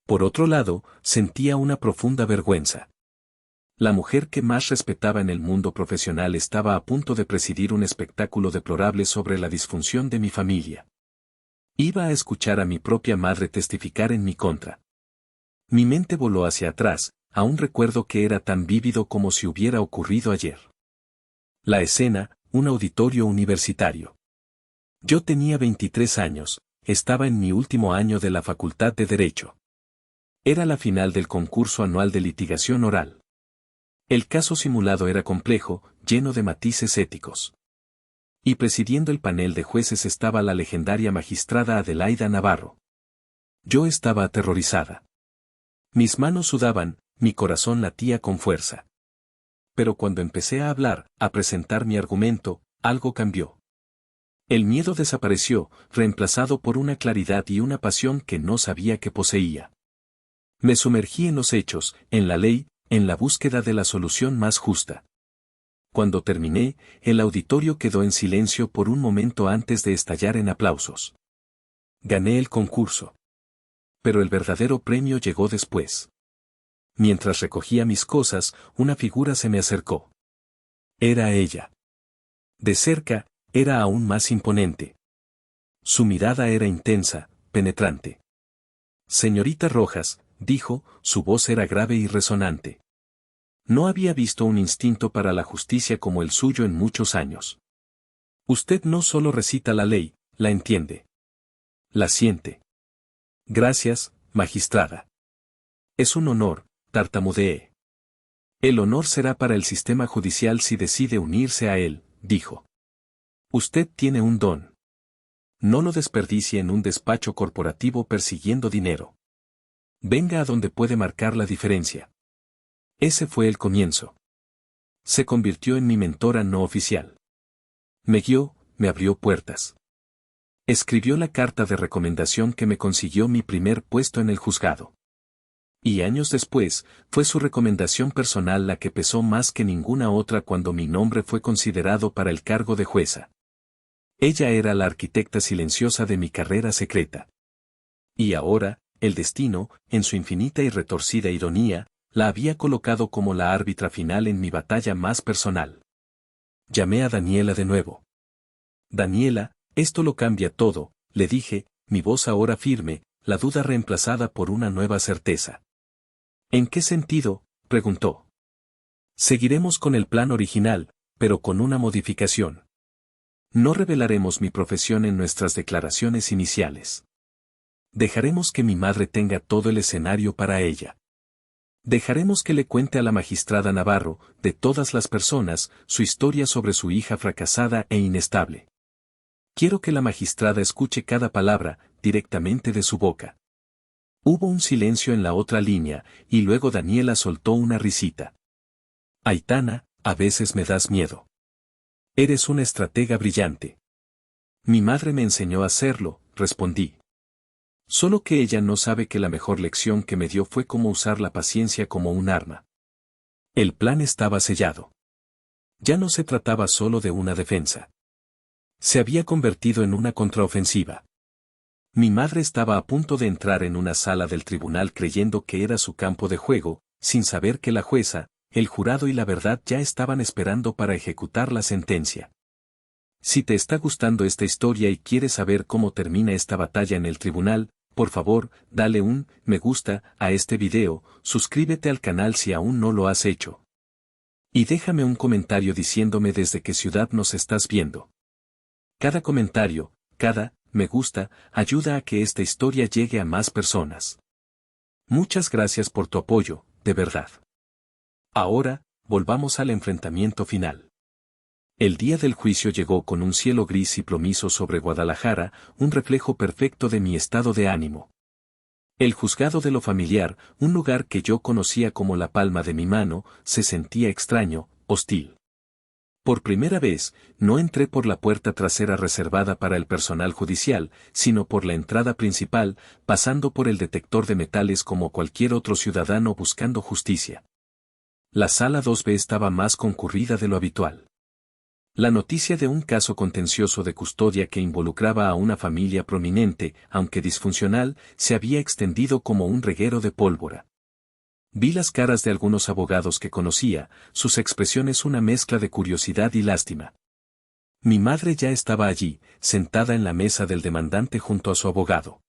Por otro lado, sentía una profunda vergüenza. La mujer que más respetaba en el mundo profesional estaba a punto de presidir un espectáculo deplorable sobre la disfunción de mi familia. Iba a escuchar a mi propia madre testificar en mi contra. Mi mente voló hacia atrás, aún recuerdo que era tan vívido como si hubiera ocurrido ayer. La escena, un auditorio universitario. Yo tenía 23 años, estaba en mi último año de la Facultad de Derecho. Era la final del concurso anual de litigación oral. El caso simulado era complejo, lleno de matices éticos. Y presidiendo el panel de jueces estaba la legendaria magistrada Adelaida Navarro. Yo estaba aterrorizada. Mis manos sudaban, mi corazón latía con fuerza. Pero cuando empecé a hablar, a presentar mi argumento, algo cambió. El miedo desapareció, reemplazado por una claridad y una pasión que no sabía que poseía. Me sumergí en los hechos, en la ley, en la búsqueda de la solución más justa. Cuando terminé, el auditorio quedó en silencio por un momento antes de estallar en aplausos. Gané el concurso. Pero el verdadero premio llegó después. Mientras recogía mis cosas, una figura se me acercó. Era ella. De cerca, era aún más imponente. Su mirada era intensa, penetrante. Señorita Rojas, dijo, su voz era grave y resonante. No había visto un instinto para la justicia como el suyo en muchos años. Usted no solo recita la ley, la entiende. La siente. Gracias, magistrada. Es un honor, tartamudeé. El honor será para el sistema judicial si decide unirse a él, dijo. Usted tiene un don. No lo desperdicie en un despacho corporativo persiguiendo dinero. Venga a donde puede marcar la diferencia. Ese fue el comienzo. Se convirtió en mi mentora no oficial. Me guió, me abrió puertas. Escribió la carta de recomendación que me consiguió mi primer puesto en el juzgado. Y años después, fue su recomendación personal la que pesó más que ninguna otra cuando mi nombre fue considerado para el cargo de jueza. Ella era la arquitecta silenciosa de mi carrera secreta. Y ahora, el destino, en su infinita y retorcida ironía, la había colocado como la árbitra final en mi batalla más personal. Llamé a Daniela de nuevo. Daniela, esto lo cambia todo, le dije, mi voz ahora firme, la duda reemplazada por una nueva certeza. ¿En qué sentido?, preguntó. Seguiremos con el plan original, pero con una modificación. No revelaremos mi profesión en nuestras declaraciones iniciales. Dejaremos que mi madre tenga todo el escenario para ella. Dejaremos que le cuente a la magistrada Navarro, de todas las personas, su historia sobre su hija fracasada e inestable. Quiero que la magistrada escuche cada palabra, directamente de su boca. Hubo un silencio en la otra línea, y luego Daniela soltó una risita. Aitana, a veces me das miedo. Eres una estratega brillante. Mi madre me enseñó a hacerlo, respondí. Solo que ella no sabe que la mejor lección que me dio fue cómo usar la paciencia como un arma. El plan estaba sellado. Ya no se trataba solo de una defensa. Se había convertido en una contraofensiva. Mi madre estaba a punto de entrar en una sala del tribunal creyendo que era su campo de juego, sin saber que la jueza, el jurado y la verdad ya estaban esperando para ejecutar la sentencia. Si te está gustando esta historia y quieres saber cómo termina esta batalla en el tribunal, por favor, dale un me gusta a este video, suscríbete al canal si aún no lo has hecho. Y déjame un comentario diciéndome desde qué ciudad nos estás viendo. Cada comentario, cada me gusta, ayuda a que esta historia llegue a más personas. Muchas gracias por tu apoyo, de verdad. Ahora, volvamos al enfrentamiento final. El día del juicio llegó con un cielo gris y plomizo sobre Guadalajara, un reflejo perfecto de mi estado de ánimo. El juzgado de lo familiar, un lugar que yo conocía como la palma de mi mano, se sentía extraño, hostil. Por primera vez, no entré por la puerta trasera reservada para el personal judicial, sino por la entrada principal, pasando por el detector de metales como cualquier otro ciudadano buscando justicia. La sala 2B estaba más concurrida de lo habitual. La noticia de un caso contencioso de custodia que involucraba a una familia prominente, aunque disfuncional, se había extendido como un reguero de pólvora. Vi las caras de algunos abogados que conocía, sus expresiones una mezcla de curiosidad y lástima. Mi madre ya estaba allí, sentada en la mesa del demandante junto a su abogado.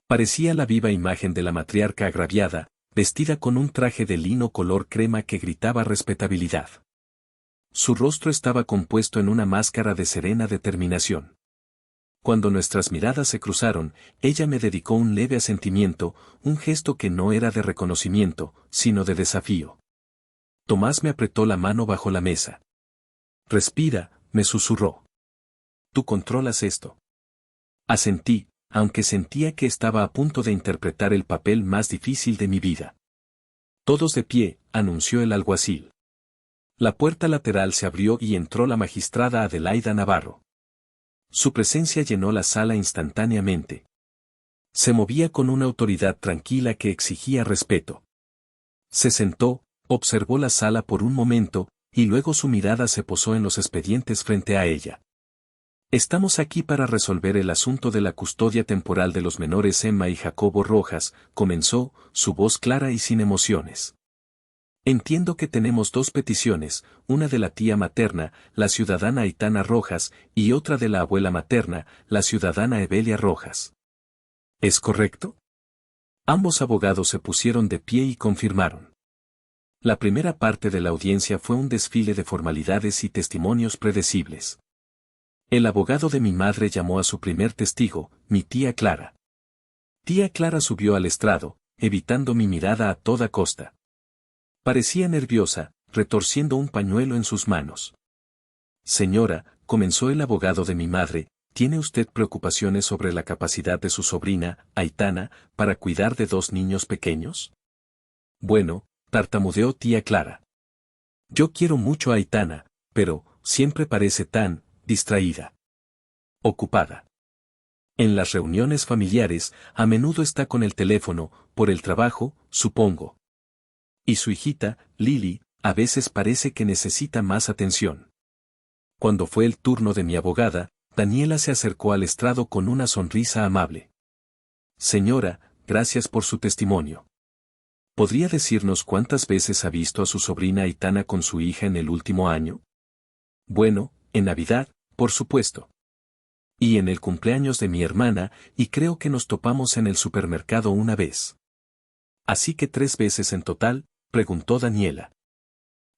Parecía la viva imagen de la matriarca agraviada, vestida con un traje de lino color crema que gritaba respetabilidad. Su rostro estaba compuesto en una máscara de serena determinación. Cuando nuestras miradas se cruzaron, ella me dedicó un leve asentimiento, un gesto que no era de reconocimiento, sino de desafío. Tomás me apretó la mano bajo la mesa. Respira, me susurró. Tú controlas esto. Asentí, aunque sentía que estaba a punto de interpretar el papel más difícil de mi vida. Todos de pie, anunció el alguacil. La puerta lateral se abrió y entró la magistrada Adelaida Navarro. Su presencia llenó la sala instantáneamente. Se movía con una autoridad tranquila que exigía respeto. Se sentó, observó la sala por un momento, y luego su mirada se posó en los expedientes frente a ella. Estamos aquí para resolver el asunto de la custodia temporal de los menores Emma y Jacobo Rojas, comenzó, su voz clara y sin emociones. Entiendo que tenemos dos peticiones, una de la tía materna, la ciudadana Aitana Rojas, y otra de la abuela materna, la ciudadana Evelia Rojas. ¿Es correcto? Ambos abogados se pusieron de pie y confirmaron. La primera parte de la audiencia fue un desfile de formalidades y testimonios predecibles. El abogado de mi madre llamó a su primer testigo, mi tía Clara. Tía Clara subió al estrado, evitando mi mirada a toda costa. Parecía nerviosa, retorciendo un pañuelo en sus manos. Señora, comenzó el abogado de mi madre, ¿tiene usted preocupaciones sobre la capacidad de su sobrina, Aitana, para cuidar de dos niños pequeños? Bueno, tartamudeó tía Clara. Yo quiero mucho a Aitana, pero, siempre parece tan, distraída. Ocupada. En las reuniones familiares, a menudo está con el teléfono, por el trabajo, supongo. Y su hijita, Lily, a veces parece que necesita más atención. Cuando fue el turno de mi abogada, Daniela se acercó al estrado con una sonrisa amable. Señora, gracias por su testimonio. ¿Podría decirnos cuántas veces ha visto a su sobrina Aitana con su hija en el último año? Bueno, en Navidad, por supuesto. Y en el cumpleaños de mi hermana, y creo que nos topamos en el supermercado una vez. ¿Así que 3 veces en total? Preguntó Daniela.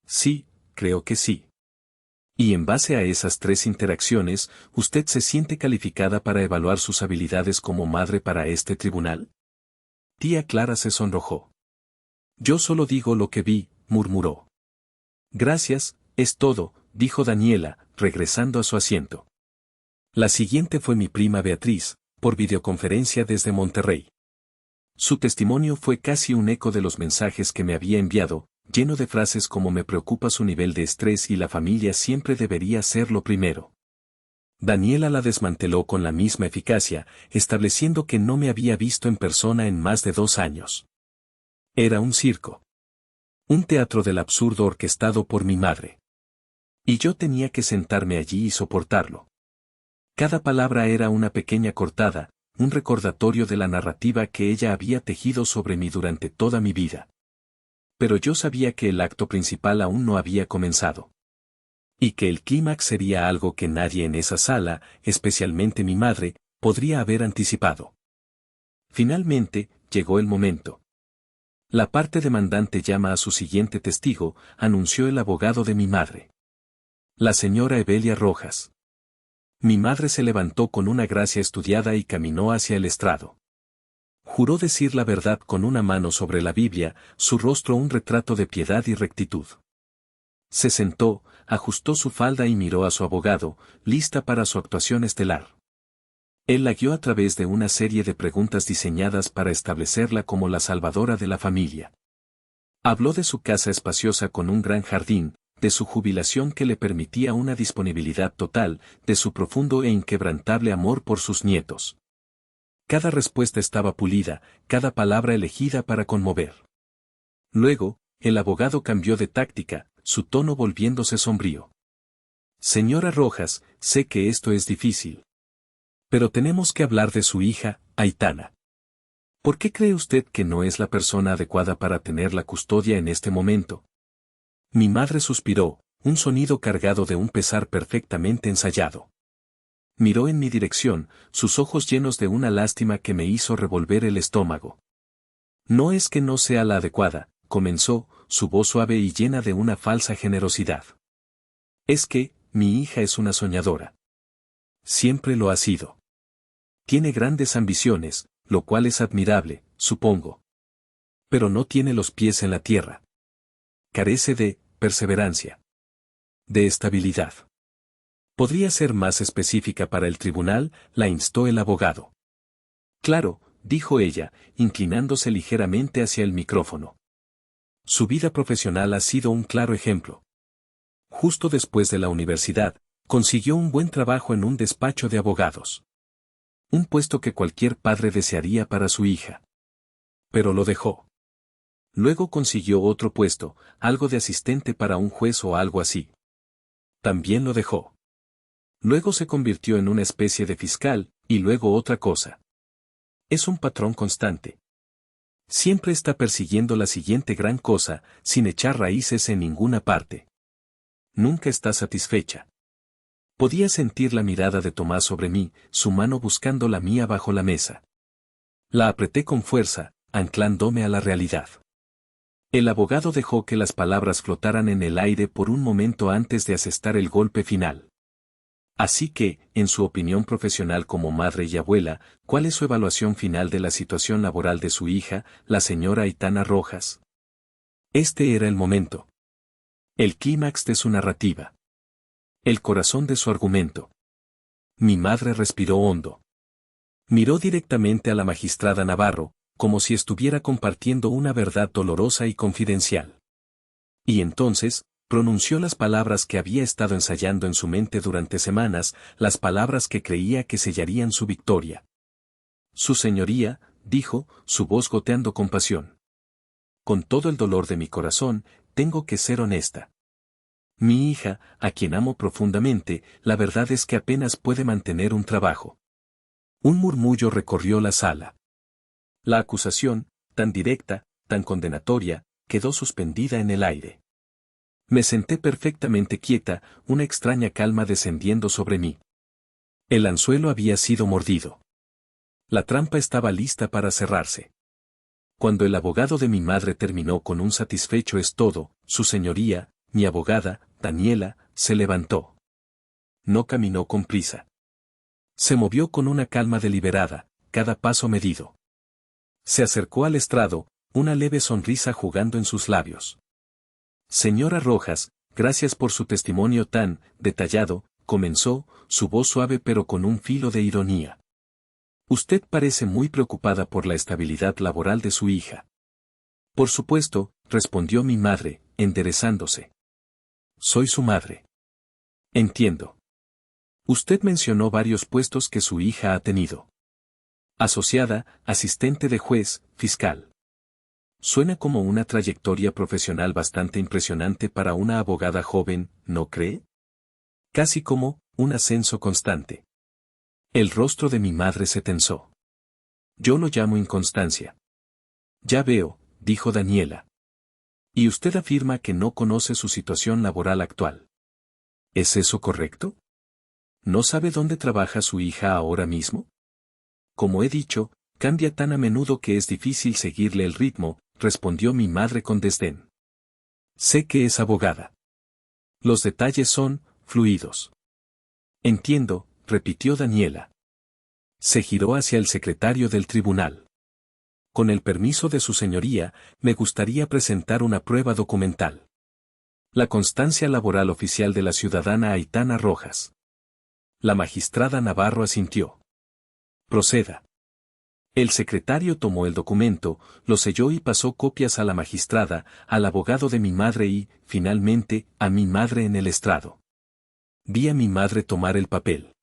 Sí, creo que sí. Y en base a esas 3 interacciones, ¿usted se siente calificada para evaluar sus habilidades como madre para este tribunal? Tía Clara se sonrojó. Yo solo digo lo que vi, murmuró. Gracias, es todo, dijo Daniela, regresando a su asiento. La siguiente fue mi prima Beatriz, por videoconferencia desde Monterrey. Su testimonio fue casi un eco de los mensajes que me había enviado, lleno de frases como me preocupa su nivel de estrés y la familia siempre debería ser lo primero. Daniela la desmanteló con la misma eficacia, estableciendo que no me había visto en persona en más de 2 años. Era un circo. Un teatro del absurdo orquestado por mi madre. Y yo tenía que sentarme allí y soportarlo. Cada palabra era una pequeña cortada, un recordatorio de la narrativa que ella había tejido sobre mí durante toda mi vida. Pero yo sabía que el acto principal aún no había comenzado. Y que el clímax sería algo que nadie en esa sala, especialmente mi madre, podría haber anticipado. Finalmente, llegó el momento. La parte demandante llama a su siguiente testigo, anunció el abogado de mi madre. La señora Evelia Rojas. Mi madre se levantó con una gracia estudiada y caminó hacia el estrado. Juró decir la verdad con una mano sobre la Biblia, su rostro un retrato de piedad y rectitud. Se sentó, ajustó su falda y miró a su abogado, lista para su actuación estelar. Él la guió a través de una serie de preguntas diseñadas para establecerla como la salvadora de la familia. Habló de su casa espaciosa con un gran jardín, de su jubilación que le permitía una disponibilidad total, de su profundo e inquebrantable amor por sus nietos. Cada respuesta estaba pulida, cada palabra elegida para conmover. Luego, El abogado cambió de táctica, su tono volviéndose sombrío. Señora Rojas, sé que esto es difícil. Pero tenemos que hablar de su hija, Aitana. ¿Por qué cree usted que no es la persona adecuada para tener la custodia en este momento? Mi madre suspiró, un sonido cargado de un pesar perfectamente ensayado. Miró en mi dirección, sus ojos llenos de una lástima que me hizo revolver el estómago. No es que no sea la adecuada, comenzó, su voz suave y llena de una falsa generosidad. Es que, mi hija es una soñadora. Siempre lo ha sido. Tiene grandes ambiciones, lo cual es admirable, supongo. Pero no tiene los pies en la tierra. Carece de perseverancia. De estabilidad. ¿Podría ser más específica para el tribunal?, la instó el abogado. Claro, dijo ella, inclinándose ligeramente hacia el micrófono. Su vida profesional ha sido un claro ejemplo. Justo después de la universidad, consiguió un buen trabajo en un despacho de abogados. Un puesto que cualquier padre desearía para su hija. Pero lo dejó. Luego consiguió otro puesto, algo de asistente para un juez o algo así. También lo dejó. Luego se convirtió en una especie de fiscal, y luego otra cosa. Es un patrón constante. Siempre está persiguiendo la siguiente gran cosa, sin echar raíces en ninguna parte. Nunca está satisfecha. Podía sentir la mirada de Tomás sobre mí, su mano buscando la mía bajo la mesa. La apreté con fuerza, anclándome a la realidad. El abogado dejó que las palabras flotaran en el aire por un momento antes de asestar el golpe final. Así que, en su opinión profesional como madre y abuela, ¿cuál es su evaluación final de la situación laboral de su hija, la señora Aitana Rojas? Este era el momento. El clímax de su narrativa. El corazón de su argumento. Mi madre respiró hondo. Miró directamente a la magistrada Navarro, como si estuviera compartiendo una verdad dolorosa y confidencial. Y entonces, pronunció las palabras que había estado ensayando en su mente durante semanas, las palabras que creía que sellarían su victoria. Su señoría, dijo, su voz goteando compasión. Con todo el dolor de mi corazón, tengo que ser honesta. Mi hija, a quien amo profundamente, la verdad es que apenas puede mantener un trabajo. Un murmullo recorrió la sala. La acusación, tan directa, tan condenatoria, quedó suspendida en el aire. Me senté perfectamente quieta, una extraña calma descendiendo sobre mí. El anzuelo había sido mordido. La trampa estaba lista para cerrarse. Cuando el abogado de mi madre terminó con un satisfecho es todo, su señoría, mi abogada, Daniela, se levantó. No caminó con prisa. Se movió con una calma deliberada, cada paso medido. Se acercó al estrado, una leve sonrisa jugando en sus labios. Señora Rojas, gracias por su testimonio tan detallado, comenzó, su voz suave pero con un filo de ironía. Usted parece muy preocupada por la estabilidad laboral de su hija. Por supuesto, respondió mi madre, enderezándose. Soy su madre. Entiendo. Usted mencionó varios puestos que su hija ha tenido. Asociada, asistente de juez, fiscal. Suena como una trayectoria profesional bastante impresionante para una abogada joven, ¿no cree? Casi como un ascenso constante. El rostro de mi madre se tensó. Yo lo llamo inconstancia. Ya veo, dijo Daniela. Y usted afirma que no conoce su situación laboral actual. ¿Es eso correcto? ¿No sabe dónde trabaja su hija ahora mismo? Como he dicho, cambia tan a menudo que es difícil seguirle el ritmo, respondió mi madre con desdén. Sé que es abogada. Los detalles son fluidos. Entiendo, repitió Daniela. Se giró hacia el secretario del tribunal. Con el permiso de su señoría, me gustaría presentar una prueba documental. La constancia laboral oficial de la ciudadana Aitana Rojas. La magistrada Navarro asintió. Proceda. El secretario tomó el documento, lo selló y pasó copias a la magistrada, al abogado de mi madre y, finalmente, a mi madre en el estrado. Vi a mi madre tomar el papel.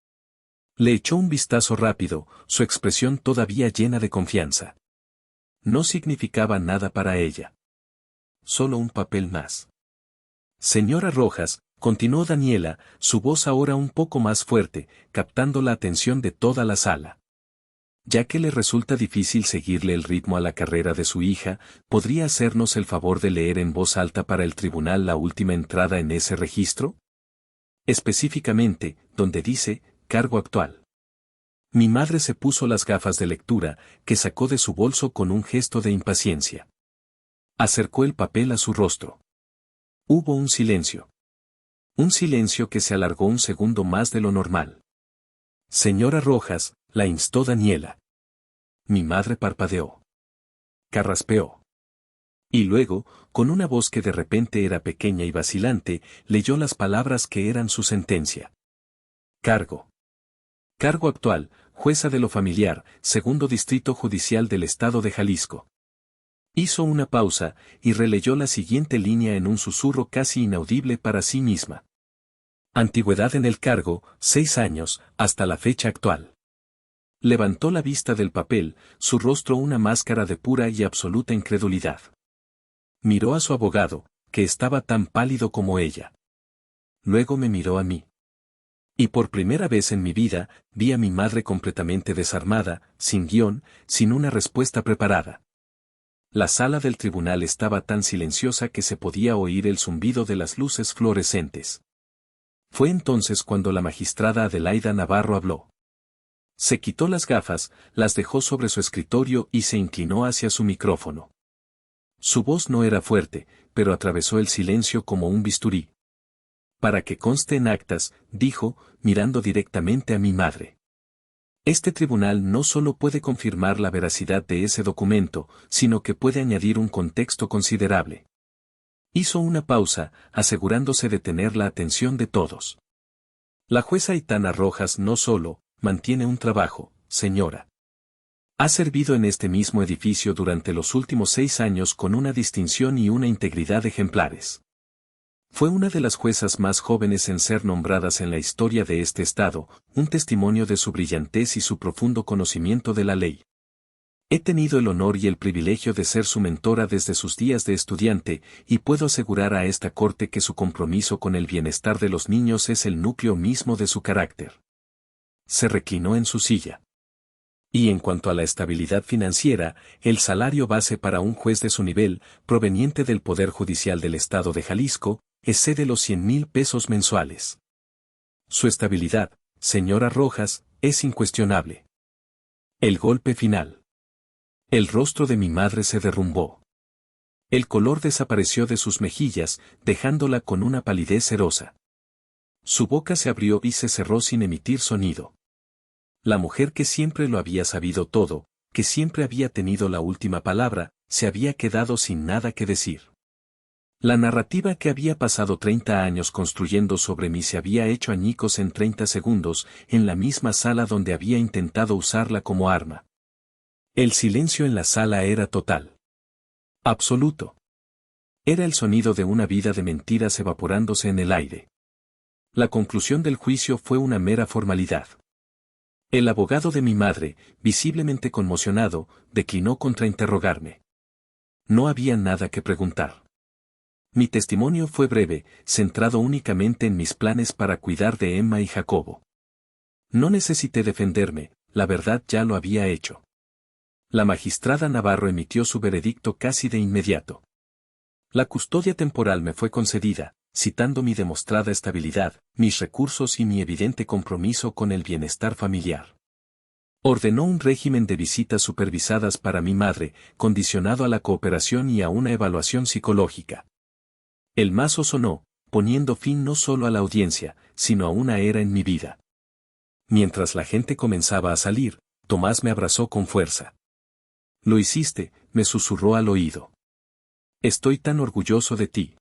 Le echó un vistazo rápido, su expresión todavía llena de confianza. No significaba nada para ella. solo un papel más. Señora Rojas, continuó Daniela, su voz ahora un poco más fuerte, captando la atención de toda la sala. Ya que le resulta difícil seguirle el ritmo a la carrera de su hija, ¿podría hacernos el favor de leer en voz alta para el tribunal la última entrada en ese registro? Específicamente, donde dice, cargo actual. Mi madre se puso las gafas de lectura, que sacó de su bolso con un gesto de impaciencia. Acercó el papel a su rostro. Hubo un silencio. Un silencio que se alargó un segundo más de lo normal. Señora Rojas, la instó Daniela. Mi madre parpadeó. Carraspeó. Y luego, con una voz que de repente era pequeña y vacilante, leyó las palabras que eran su sentencia. Cargo. Cargo actual, jueza de lo familiar, segundo distrito judicial del estado de Jalisco. Hizo una pausa, y releyó la siguiente línea en un susurro casi inaudible para sí misma. Antigüedad en el cargo, 6 años, hasta la fecha actual. Levantó la vista del papel, su rostro una máscara de pura y absoluta incredulidad. Miró a su abogado, que estaba tan pálido como ella. Luego me miró a mí. Y por primera vez en mi vida, vi a mi madre completamente desarmada, sin guión, sin una respuesta preparada. La sala del tribunal estaba tan silenciosa que se podía oír el zumbido de las luces fluorescentes. Fue entonces cuando la magistrada Adelaida Navarro habló. Se quitó las gafas, las dejó sobre su escritorio y se inclinó hacia su micrófono. Su voz no era fuerte, pero atravesó el silencio como un bisturí. Para que conste en actas, dijo, mirando directamente a mi madre. Este tribunal no solo puede confirmar la veracidad de ese documento, sino que puede añadir un contexto considerable. Hizo una pausa, asegurándose de tener la atención de todos. La jueza Aitana Rojas no solo mantiene un trabajo, señora. Ha servido en este mismo edificio durante los últimos 6 años con una distinción y una integridad ejemplares. Fue una de las juezas más jóvenes en ser nombradas en la historia de este estado, un testimonio de su brillantez y su profundo conocimiento de la ley. He tenido el honor y el privilegio de ser su mentora desde sus días de estudiante, y puedo asegurar a esta corte que su compromiso con el bienestar de los niños es el núcleo mismo de su carácter. Se reclinó en su silla. Y en cuanto a la estabilidad financiera, el salario base para un juez de su nivel, proveniente del Poder Judicial del Estado de Jalisco, excede los 100,000 pesos mensuales. Su estabilidad, señora Rojas, es incuestionable. El golpe final. El rostro de mi madre se derrumbó. El color desapareció de sus mejillas, dejándola con una palidez cerosa. Su boca se abrió y se cerró sin emitir sonido. La mujer que siempre lo había sabido todo, que siempre había tenido la última palabra, se había quedado sin nada que decir. La narrativa que había pasado 30 años construyendo sobre mí se había hecho añicos en 30 segundos, en la misma sala donde había intentado usarla como arma. El silencio en la sala era total. Absoluto. Era el sonido de una vida de mentiras evaporándose en el aire. La conclusión del juicio fue una mera formalidad. El abogado de mi madre, visiblemente conmocionado, declinó contrainterrogarme. No había nada que preguntar. Mi testimonio fue breve, centrado únicamente en mis planes para cuidar de Emma y Jacobo. No necesité defenderme, la verdad ya lo había hecho. La magistrada Navarro emitió su veredicto casi de inmediato. La custodia temporal me fue concedida, citando mi demostrada estabilidad, mis recursos y mi evidente compromiso con el bienestar familiar. Ordenó un régimen de visitas supervisadas para mi madre, condicionado a la cooperación y a una evaluación psicológica. El mazo sonó, poniendo fin no solo a la audiencia, sino a una era en mi vida. Mientras la gente comenzaba a salir, Tomás me abrazó con fuerza. Lo hiciste, me susurró al oído. Estoy tan orgulloso de ti.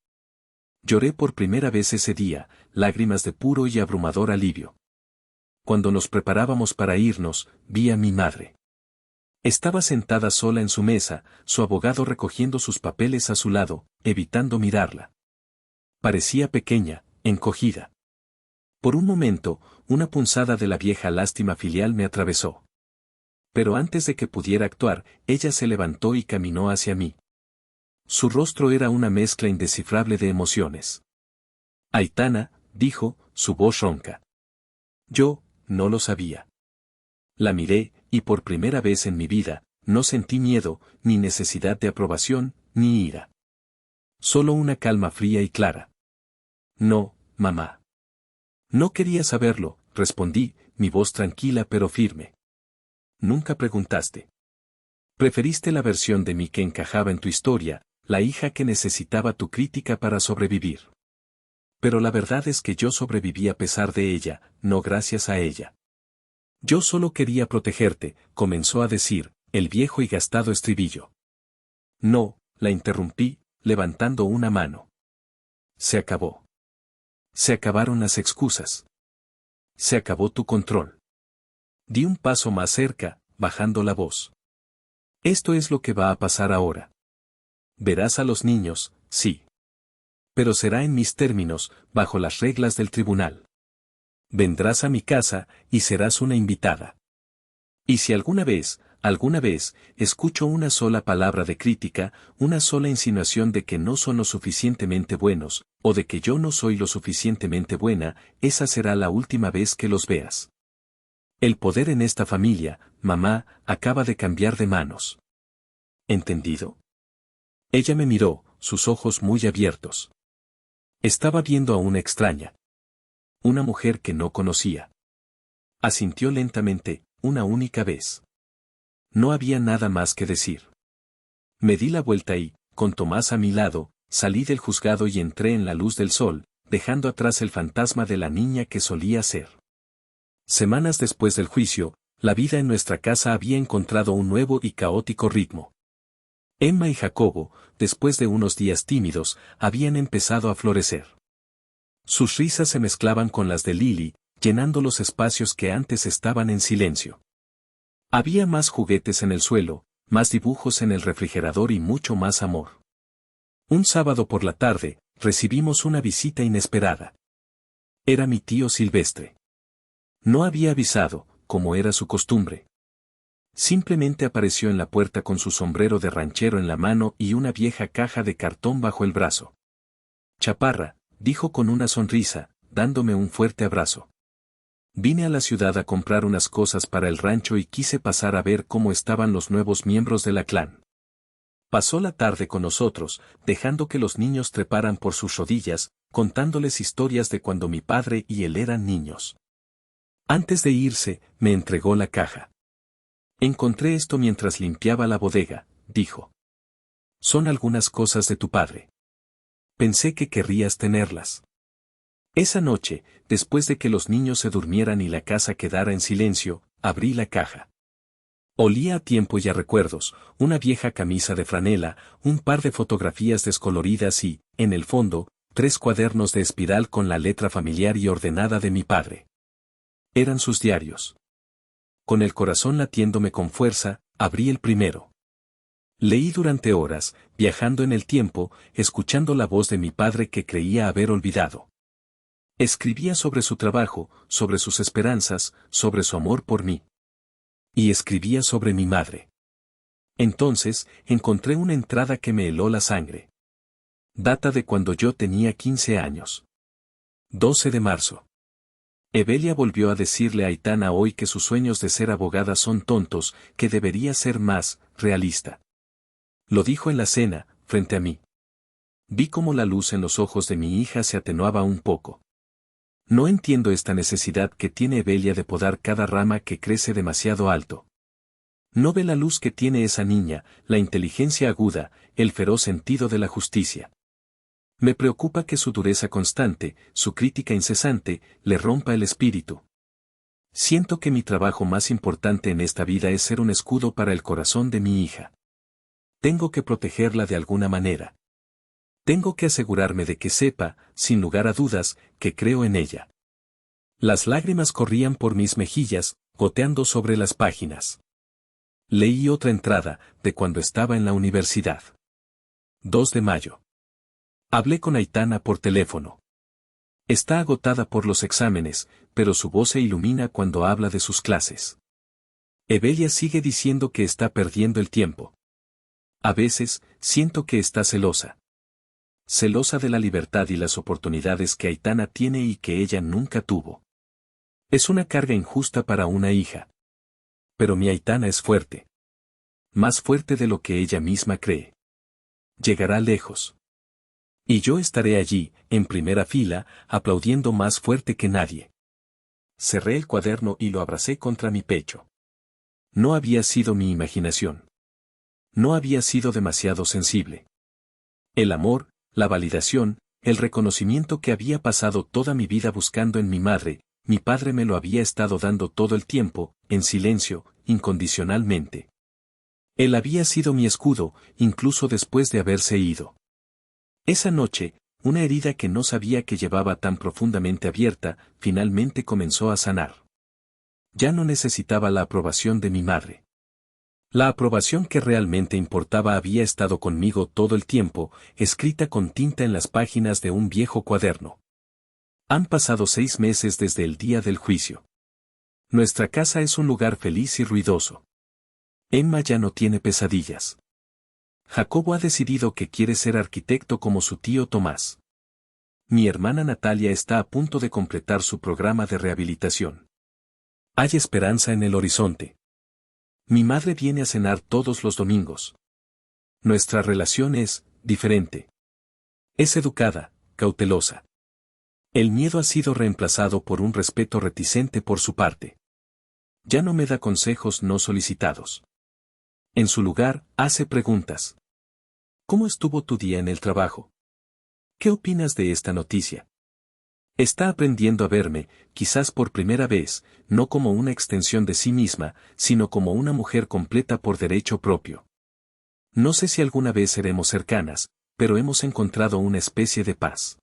Lloré por primera vez ese día, lágrimas de puro y abrumador alivio. Cuando nos preparábamos para irnos, vi a mi madre. Estaba sentada sola en su mesa, su abogado recogiendo sus papeles a su lado, evitando mirarla. Parecía pequeña, encogida. Por un momento, una punzada de la vieja lástima filial me atravesó. Pero antes de que pudiera actuar, ella se levantó y caminó hacia mí. Su rostro era una mezcla indescifrable de emociones. Aitana, dijo, su voz ronca. Yo, no lo sabía. La miré, y por primera vez en mi vida, no sentí miedo, ni necesidad de aprobación, ni ira. Solo una calma fría y clara. No, mamá. No quería saberlo, respondí, mi voz tranquila pero firme. Nunca preguntaste. Preferiste la versión de mí que encajaba en tu historia, la hija que necesitaba tu crítica para sobrevivir. Pero la verdad es que yo sobreviví a pesar de ella, no gracias a ella. Yo solo quería protegerte, comenzó a decir, el viejo y gastado estribillo. No, la interrumpí, levantando una mano. Se acabó. Se acabaron las excusas. Se acabó tu control. Di un paso más cerca, bajando la voz. Esto es lo que va a pasar ahora. Verás a los niños, sí. Pero será en mis términos, bajo las reglas del tribunal. Vendrás a mi casa, y serás una invitada. Y si alguna vez, escucho una sola palabra de crítica, una sola insinuación de que no son lo suficientemente buenos, o de que yo no soy lo suficientemente buena, esa será la última vez que los veas. El poder en esta familia, mamá, acaba de cambiar de manos. ¿Entendido? Ella me miró, sus ojos muy abiertos. Estaba viendo a una extraña. Una mujer que no conocía. Asintió lentamente, una única vez. No había nada más que decir. Me di la vuelta y, con Tomás a mi lado, salí del juzgado y entré en la luz del sol, dejando atrás el fantasma de la niña que solía ser. Semanas después del juicio, la vida en nuestra casa había encontrado un nuevo y caótico ritmo. Emma y Jacobo, después de unos días tímidos, habían empezado a florecer. Sus risas se mezclaban con las de Lily, llenando los espacios que antes estaban en silencio. Había más juguetes en el suelo, más dibujos en el refrigerador y mucho más amor. Un sábado por la tarde, recibimos una visita inesperada. Era mi tío Silvestre. No había avisado, como era su costumbre. Simplemente apareció en la puerta con su sombrero de ranchero en la mano y una vieja caja de cartón bajo el brazo. Chaparra, dijo con una sonrisa, dándome un fuerte abrazo. Vine a la ciudad a comprar unas cosas para el rancho y quise pasar a ver cómo estaban los nuevos miembros de la clan. Pasó la tarde con nosotros, dejando que los niños treparan por sus rodillas, contándoles historias de cuando mi padre y él eran niños. Antes de irse, me entregó la caja. Encontré esto mientras limpiaba la bodega, dijo. Son algunas cosas de tu padre. Pensé que querrías tenerlas. Esa noche, después de que los niños se durmieran y la casa quedara en silencio, abrí la caja. Olía a tiempo y a recuerdos, una vieja camisa de franela, un par de fotografías descoloridas y, en el fondo, 3 cuadernos de espiral con la letra familiar y ordenada de mi padre. Eran sus diarios. Con el corazón latiéndome con fuerza, abrí el primero. Leí durante horas, viajando en el tiempo, escuchando la voz de mi padre que creía haber olvidado. Escribía sobre su trabajo, sobre sus esperanzas, sobre su amor por mí. Y escribía sobre mi madre. Entonces, encontré una entrada que me heló la sangre. Data de cuando yo tenía 15 años. 12 de marzo. Evelia volvió a decirle a Aitana hoy que sus sueños de ser abogada son tontos, que debería ser más realista. Lo dijo en la cena, frente a mí. Vi cómo la luz en los ojos de mi hija se atenuaba un poco. No entiendo esta necesidad que tiene Evelia de podar cada rama que crece demasiado alto. No ve la luz que tiene esa niña, la inteligencia aguda, el feroz sentido de la justicia. Me preocupa que su dureza constante, su crítica incesante, le rompa el espíritu. Siento que mi trabajo más importante en esta vida es ser un escudo para el corazón de mi hija. Tengo que protegerla de alguna manera. Tengo que asegurarme de que sepa, sin lugar a dudas, que creo en ella. Las lágrimas corrían por mis mejillas, goteando sobre las páginas. Leí otra entrada, de cuando estaba en la universidad. 2 de mayo. Hablé con Aitana por teléfono. Está agotada por los exámenes, pero su voz se ilumina cuando habla de sus clases. Evelia sigue diciendo que está perdiendo el tiempo. A veces, siento que está celosa. Celosa de la libertad y las oportunidades que Aitana tiene y que ella nunca tuvo. Es una carga injusta para una hija. Pero mi Aitana es fuerte. Más fuerte de lo que ella misma cree. Llegará lejos. Y yo estaré allí, en primera fila, aplaudiendo más fuerte que nadie. Cerré el cuaderno y lo abracé contra mi pecho. No había sido mi imaginación. No había sido demasiado sensible. El amor, la validación, el reconocimiento que había pasado toda mi vida buscando en mi madre, mi padre me lo había estado dando todo el tiempo, en silencio, incondicionalmente. Él había sido mi escudo, incluso después de haberse ido. Esa noche, una herida que no sabía que llevaba tan profundamente abierta, finalmente comenzó a sanar. Ya no necesitaba la aprobación de mi madre. La aprobación que realmente importaba había estado conmigo todo el tiempo, escrita con tinta en las páginas de un viejo cuaderno. Han pasado 6 meses desde el día del juicio. Nuestra casa es un lugar feliz y ruidoso. Emma ya no tiene pesadillas. Jacobo ha decidido que quiere ser arquitecto como su tío Tomás. Mi hermana Natalia está a punto de completar su programa de rehabilitación. Hay esperanza en el horizonte. Mi madre viene a cenar todos los domingos. Nuestra relación es diferente. Es educada, cautelosa. El miedo ha sido reemplazado por un respeto reticente por su parte. Ya no me da consejos no solicitados. En su lugar, hace preguntas. ¿Cómo estuvo tu día en el trabajo? ¿Qué opinas de esta noticia? Está aprendiendo a verme, quizás por primera vez, no como una extensión de sí misma, sino como una mujer completa por derecho propio. No sé si alguna vez seremos cercanas, pero hemos encontrado una especie de paz.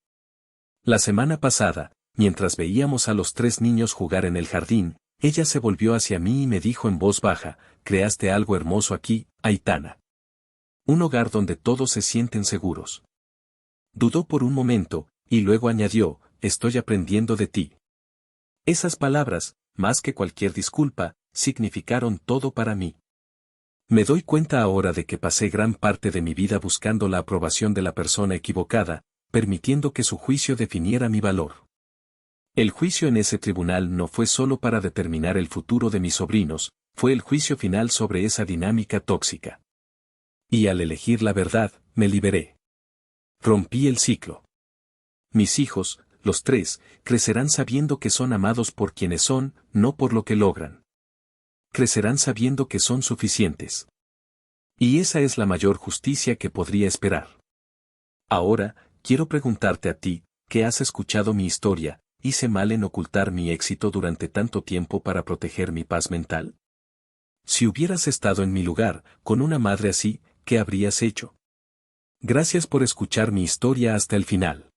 La semana pasada, mientras veíamos a los 3 niños jugar en el jardín, ella se volvió hacia mí y me dijo en voz baja, «Creaste algo hermoso aquí, Aitana. Un hogar donde todos se sienten seguros». Dudó por un momento, y luego añadió, «Estoy aprendiendo de ti». Esas palabras, más que cualquier disculpa, significaron todo para mí. Me doy cuenta ahora de que pasé gran parte de mi vida buscando la aprobación de la persona equivocada, permitiendo que su juicio definiera mi valor. El juicio en ese tribunal no fue solo para determinar el futuro de mis sobrinos, fue el juicio final sobre esa dinámica tóxica. Y al elegir la verdad, me liberé. Rompí el ciclo. Mis hijos, los 3, crecerán sabiendo que son amados por quienes son, no por lo que logran. Crecerán sabiendo que son suficientes. Y esa es la mayor justicia que podría esperar. Ahora, quiero preguntarte a ti, que has escuchado mi historia, ¿hice mal en ocultar mi éxito durante tanto tiempo para proteger mi paz mental? Si hubieras estado en mi lugar, con una madre así, ¿qué habrías hecho? Gracias por escuchar mi historia hasta el final.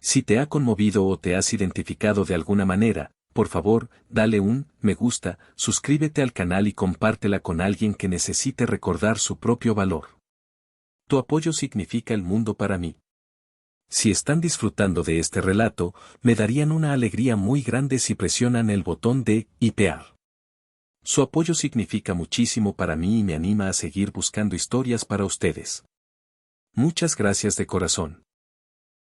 Si te ha conmovido o te has identificado de alguna manera, por favor, dale un me gusta, suscríbete al canal y compártela con alguien que necesite recordar su propio valor. Tu apoyo significa el mundo para mí. Si están disfrutando de este relato, me darían una alegría muy grande si presionan el botón de hipear. Su apoyo significa muchísimo para mí y me anima a seguir buscando historias para ustedes. Muchas gracias de corazón.